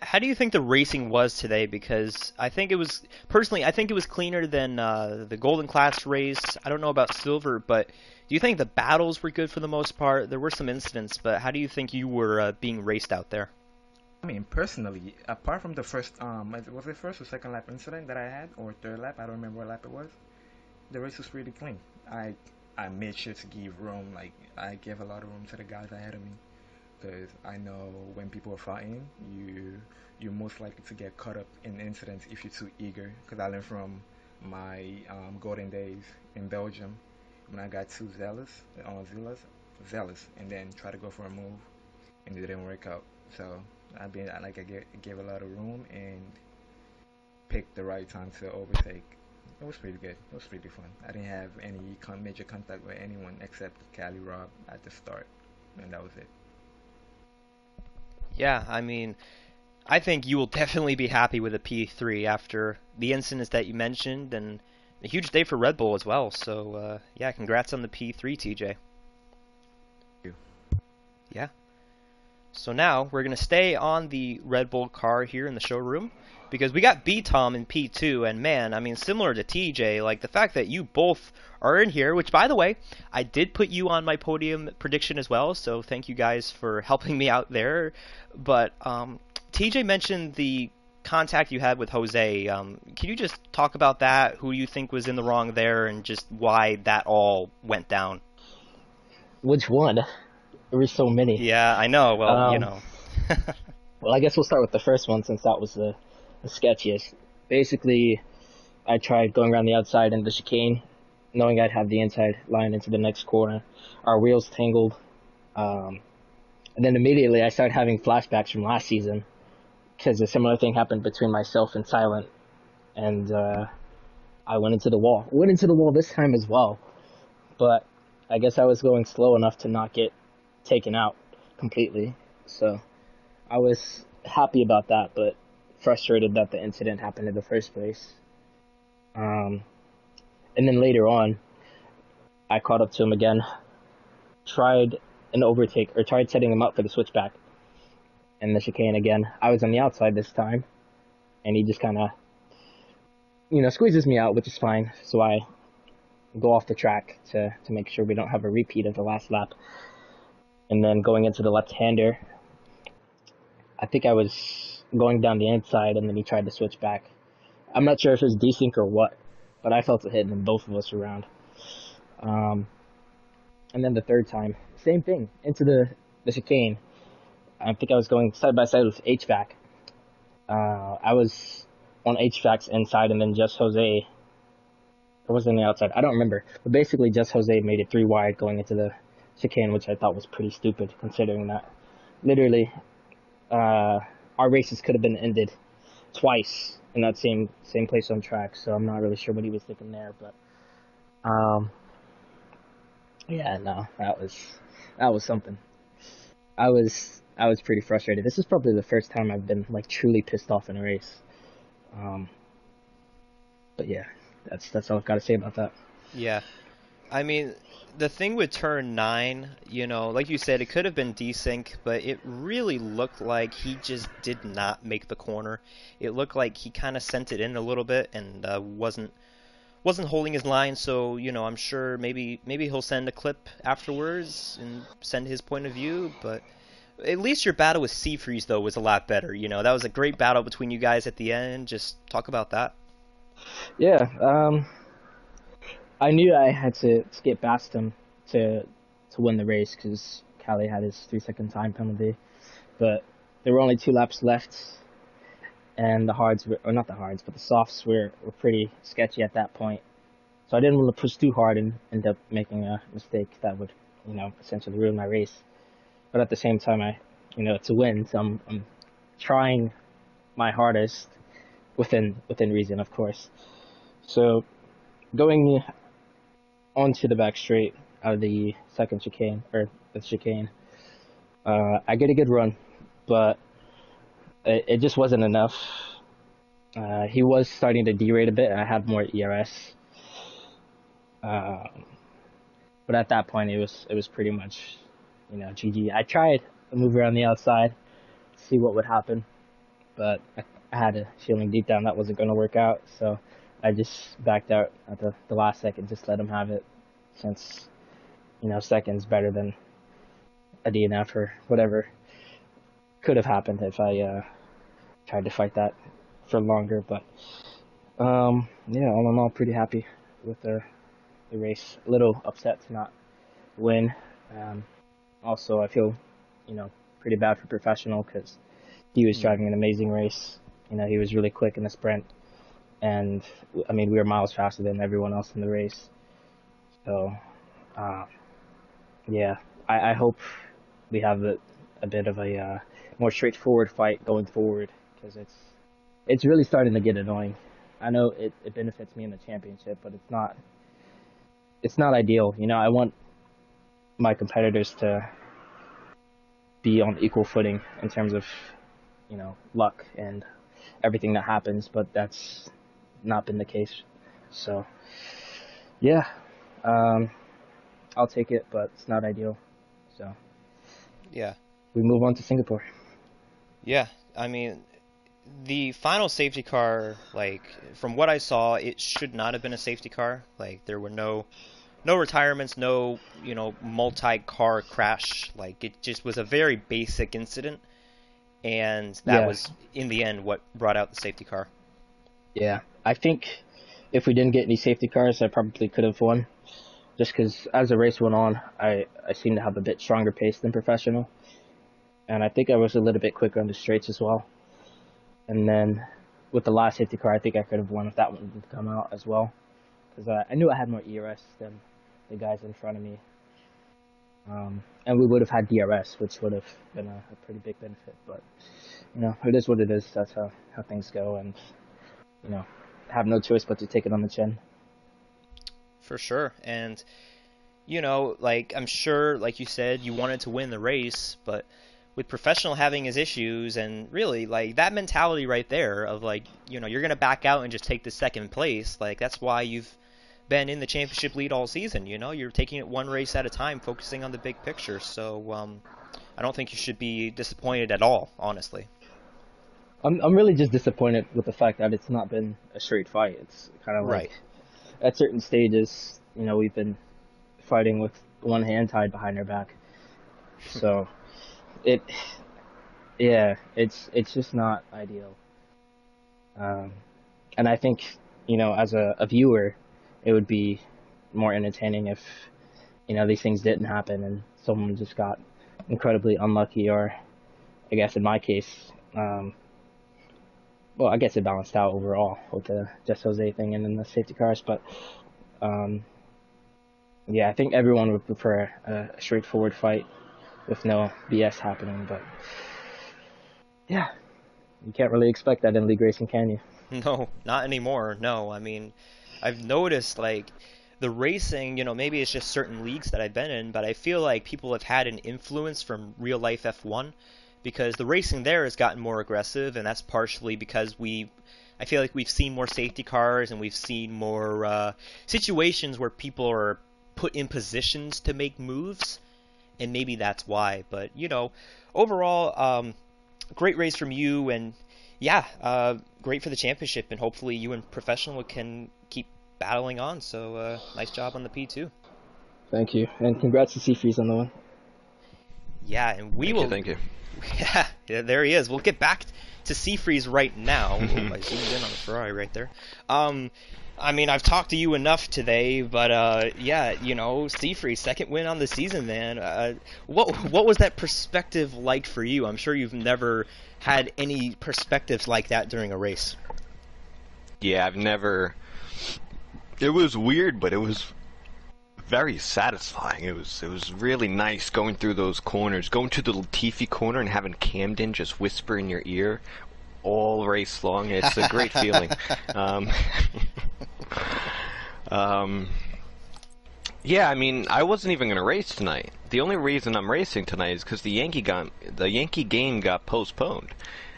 how do you think the racing was today? Because I think it was personally, I think it was cleaner than the Golden Class race. I don't know about Silver, but do you think the battles were good for the most part? There were some incidents, but how do you think you were being raced out there? I mean, personally, apart from the first, was it first or second lap incident that I had, or third lap? I don't remember what lap it was. The race was pretty clean. I I made sure to give room. Like I gave a lot of room to the guys ahead of me because I know when people are fighting, you're most likely to get caught up in incidents if you're too eager. Because I learned from my golden days in Belgium when I got too zealous, and then try to go for a move, and it didn't work out. So I gave a lot of room and picked the right time to overtake. It was pretty good. It was pretty fun. I didn't have any major contact with anyone except Cali Rob at the start, and that was it. Yeah, I mean, I think you will definitely be happy with a P3 after the incidents that you mentioned, and a huge day for Red Bull as well. So yeah, congrats on the P3, TJ. You. Yeah. So now we're gonna stay on the Red Bull car here in the showroom because we got B Tom in P2, and man, I mean, similar to TJ, like the fact that you both are in here, which by the way, I did put you on my podium prediction as well, so thank you guys for helping me out there. But TJ mentioned the contact you had with Jose. Can you just talk about that? Who you think was in the wrong there, and just why that all went down? Which one? There were so many. Yeah, I know. Well, you Um, know. well, I guess we'll start with the first one since that was the sketchiest. Basically, I tried going around the outside in the chicane, knowing I'd have the inside line into the next corner. Our wheels tangled, um, and then immediately I started having flashbacks from last season because a similar thing happened between myself and Silent, and I went into the wall. Went into the wall this time as well, but I guess I was going slow enough to not get taken out completely. So I was happy about that, but frustrated that the incident happened in the first place. Um, and then later on, I caught up to him again, tried an overtake, or tried setting him up for the switchback and the chicane again. I was on the outside this time, and he just kind of, squeezes me out, which is fine. So I go off the track to make sure we don't have a repeat of the last lap. And then going into the left-hander, I think I was going down the inside, and then he tried to switch back. I'm not sure if it was desync or what, but I felt it hit, and both of us were around. Um, and then the third time, same thing, into the chicane. I think I was going side by side with HVAC. I was on HVAC's inside, and then just Jose, or was it on the outside? I don't remember. But basically, just Jose made it 3 wide going into the chicane, which I thought was pretty stupid, considering that literally our races could have been ended twice in that same place on track, so I'm not really sure what he was thinking there. But um, yeah, no, that was something. I was pretty frustrated. This is probably the first time I've been like truly pissed off in a race. Um, but yeah, that's all I've got to say about that. Yeah. I mean, the thing with turn 9, like you said, it could have been desync, but it really looked like he just did not make the corner. It looked like he kind of sent it in a little bit and wasn't holding his line. So I'm sure maybe he'll send a clip afterwards and send his point of view. But at least your battle with Seafreeze though was a lot better. That was a great battle between you guys at the end. Just talk about that. Yeah, I knew I had to skip past him to win the race because Callie had his 3 second time penalty, but there were only 2 laps left, and the hards were, or not the hards, but the softs were pretty sketchy at that point. So I didn't want to push too hard and end up making a mistake that would, essentially ruin my race. But at the same time, to win, so I'm trying my hardest within reason, of course. So going onto the back straight out of the second chicane, or the chicane, I get a good run, but it just wasn't enough. He was starting to derate a bit, and I had more ERS. But at that point, it was pretty much, GG. I tried to move around the outside, see what would happen, but I had a feeling deep down that wasn't going to work out, so I just backed out at the last second, just let him have it, since, second's better than a DNF or whatever could have happened if I tried to fight that for longer. But yeah, all in all, pretty happy with the race. A little upset to not win. Also, I feel, pretty bad for Professional because he was driving an amazing race. He was really quick in the sprint. And, I mean, we were miles faster than everyone else in the race. So, yeah, I hope we have a bit of a more straightforward fight going forward, because it's really starting to get annoying. I know it benefits me in the championship, but it's not ideal. I want my competitors to be on equal footing in terms of, luck and everything that happens, but that's not been the case. So, yeah, I'll take it, but it's not ideal. So, Yeah. we move on to Singapore. Yeah. I mean, the final safety car, like from what I saw, it should not have been a safety car. Like there were no retirements, no, multi-car crash. Like it just was a very basic incident, and that Yeah, was in the end what brought out the safety car. yeah. I think if we didn't get any safety cars, I probably could have won. Just because as the race went on, I seemed to have a bit stronger pace than Professional. And I think I was a little bit quicker on the straights as well. And then with the last safety car, I think I could have won if that one would come out as well. Because I knew I had more ERS than the guys in front of me. And we would have had DRS, which would have been a pretty big benefit. But, it is what it is. That's how things go. And, have no choice but to take it on the chin. For sure. And, like I'm sure, like you said, you wanted to win the race, but with Professional having his issues and really like that mentality right there of like, you're going to back out and just take the second place. Like that's why you've been in the championship lead all season. You're taking it one race at a time, focusing on the big picture. So, I don't think you should be disappointed at all, honestly. I'm really just disappointed with the fact that it's not been a straight fight. It's kind of Right. like at certain stages, we've been fighting with one hand tied behind our back. So it, yeah, it's just not ideal. And I think, as a viewer, it would be more entertaining if, these things didn't happen and someone just got incredibly unlucky, or I guess in my case, well, I guess it balanced out overall with the Just Jose thing and then the safety cars, but yeah, I think everyone would prefer a straightforward fight with no BS happening, but yeah, you can't really expect that in league racing, can you? No, not anymore. No, I mean, I've noticed like the racing, maybe it's just certain leagues that I've been in, but I feel like people have had an influence from real life F1 because the racing there has gotten more aggressive, and that's partially because I feel like we've seen more safety cars and we've seen more situations where people are put in positions to make moves, and maybe that's why. But overall, great race from you, and yeah, great for the championship, and hopefully you and Professional can keep battling on. So nice job on the P2. Thank you, and congrats to Seafreeze on the one. Yeah, and we will. Thank you. Yeah, there he is. We'll get back to Seafreeze right now. Oh, I zoomed in on the Ferrari right there. I mean, I've talked to you enough today, but yeah, Seafreeze, second win on the season, man. What was that perspective like for you? I'm sure you've never had any perspectives like that during a race. Yeah, I've never. It was weird, but it was very satisfying. It was really nice going through those corners, going to the Latifi corner and having Camden just whisper in your ear all race long. It's a great feeling. Yeah, I mean, I wasn't even going to race tonight. The only reason I'm racing tonight is because the Yankee game got postponed.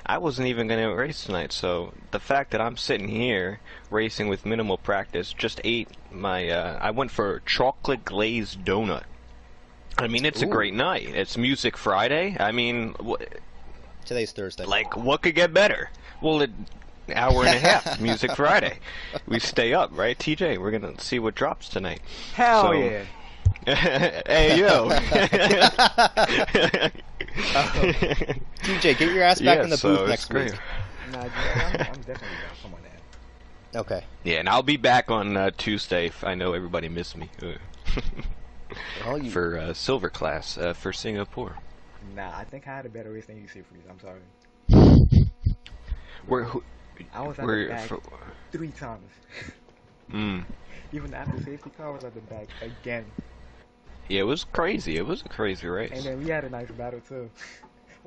I wasn't even going to race tonight, so the fact that I'm sitting here racing with minimal practice, just ate my, I went for chocolate glazed donut. I mean, it's a great night. It's Music Friday. I mean, Today's Thursday. Like, what could get better? Well, an hour and a half, Music Friday. We stay up, right, TJ? We're going to see what drops tonight. Hell yeah. Hey, yo. TJ, get your ass back in the booth next great. week. Nah, I'm definitely back. Come on, man. Okay. Yeah, and I'll be back on Tuesday. I know everybody missed me. Well, For silver class for Singapore. Nah, I think I had a better race than you, Seafreeze. I'm sorry. I was at the back 3 times. Even after safety car, I was at the back again. Yeah, it was crazy. It was a crazy race. And then we had a nice battle too.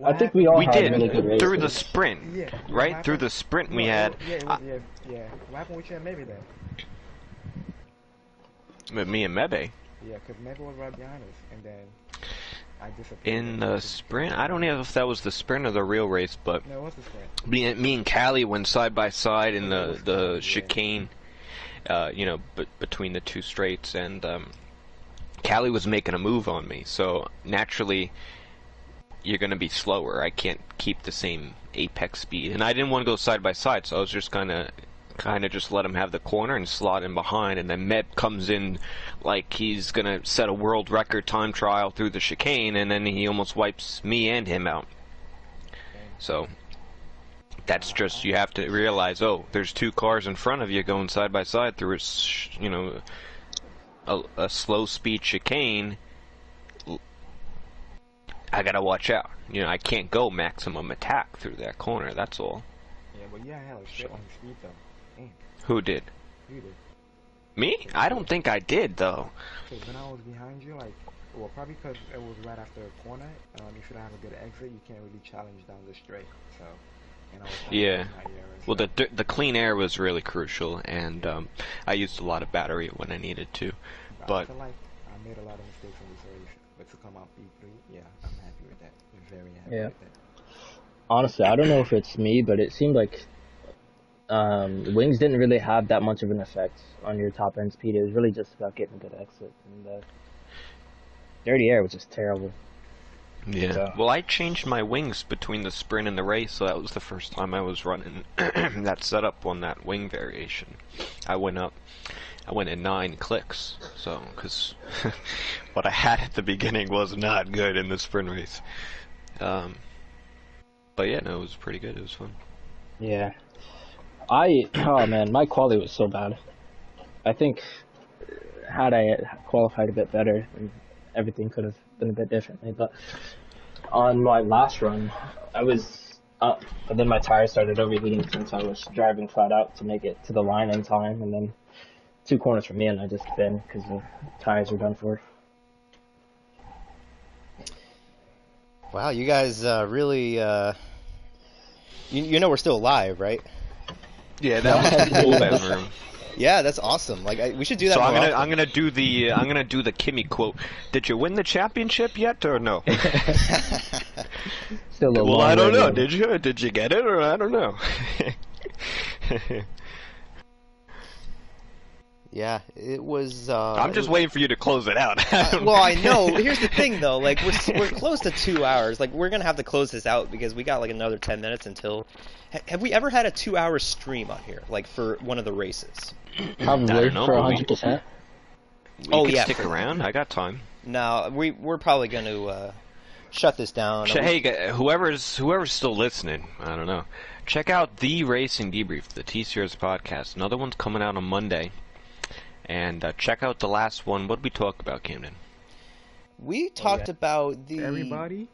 I think we all had did really good races. through the sprint, right? Through the sprint, we had. Yeah. What happened with you and Maybe then? With me and Mebe. Yeah, because Maybe was right behind us, and then I disappeared. In the sprint, I don't know if that was the sprint or the real race, but no, it was the sprint. me and Callie went side by side in the chicane, between the two straights, and Callie was making a move on me, so naturally you're going to be slower. I can't keep the same apex speed, and I didn't want to go side by side, so I was just kind of just let him have the corner and slot in behind, and then Meb comes in like he's going to set a world record time trial through the chicane, and then he almost wipes me and him out. So that's just, you have to realize, there's 2 cars in front of you going side by side through a slow speed chicane. I gotta watch out. I can't go maximum attack through that corner, that's all. Yeah, but yeah, I had a straight on speed though. Damn. Who did? You did. Me? I don't think I did, though. Because when I was behind you, probably because it was right after a corner, if you don't have a good exit, you can't really challenge down the straight, so... And I was yeah. Well, the clean air was really crucial, and I used a lot of battery when I needed to. But I feel like I made a lot of mistakes in this race, but to come out P3, yeah, I'm happy with that. I'm very happy with that. Honestly, I don't know if it's me, but it seemed like wings didn't really have that much of an effect on your top end speed. It was really just about getting a good exit, and dirty air was just terrible. Yeah. So. Well, I changed my wings between the sprint and the race, so that was the first time I was running that setup on that wing variation. I went in 9 clicks, so, because what I had at the beginning was not good in the sprint race. But yeah, no, it was pretty good. It was fun. Yeah. Oh man, my quality was so bad. I think had I qualified a bit better, everything could have been a bit differently. But on my last run, I was up, but then my tires started overheating since I was driving flat out to make it to the line in time, and then 2 corners from me, and I just finned because the tires were done for. Wow, you guys really, we're still alive, right? Yeah, that was the cool bedroom. Yeah, that's awesome. Like we should do that. So more often. I'm gonna do the Kimmy quote. Did you win the championship yet, or no? Still a Well, long I don't way know. to go. Did you? Did you get it, or I don't know. Yeah, it was. I'm just waiting for you to close it out. Well, I know. Here's the thing, though. Like we're close to 2 hours. Like we're gonna have to close this out because we got like another 10 minutes until. Have we ever had a 2-hour stream on here, like for one of the races? Probably I don't know, for but we- 100%. Oh, can yeah, stick for- around. I got time. No, we're probably gonna shut this down. Hey, whoever's still listening, I don't know. Check out the Racing Debrief, the TCR's podcast. Another one's coming out on Monday. And check out the last one. What did we talk about, Camden? We talked yeah. about the Everybody,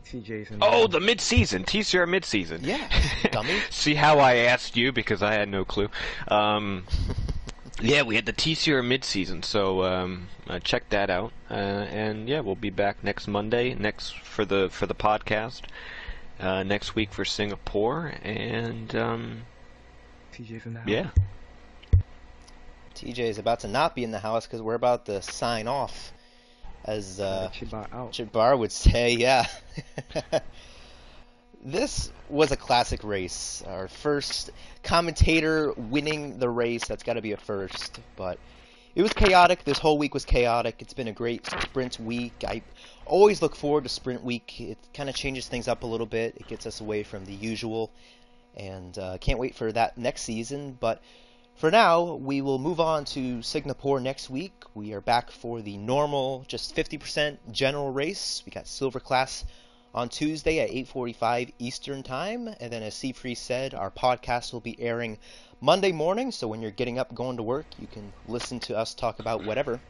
TJ's in Oh, there. the mid-season. TCR mid-season. Yeah, dummy. See how I asked you because I had no clue. Yeah, we had the TCR mid-season, so check that out. And yeah, we'll be back next Monday, for the podcast. Next week for Singapore, and TJ's in the house. yeah. TJ is about to not be in the house because we're about to sign off, as Chiba out. Jabbar would say. Yeah. This was a classic race. Our first commentator winning the race. That's got to be a first. But it was chaotic. This whole week was chaotic. It's been a great sprint week. I always look forward to sprint week. It kind of changes things up a little bit. It gets us away from the usual. And can't wait for that next season. But for now, we will move on to Singapore next week. We are back for the normal, just 50% general race. We got Silver Class on Tuesday at 8:45 Eastern Time. And then as Seafree said, our podcast will be airing Monday morning. So when you're getting up, going to work, you can listen to us talk about whatever.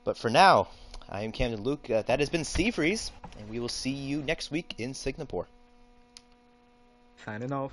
But for now, I am Camden Luke. That has been Seafreeze. And we will see you next week in Singapore. Signing off.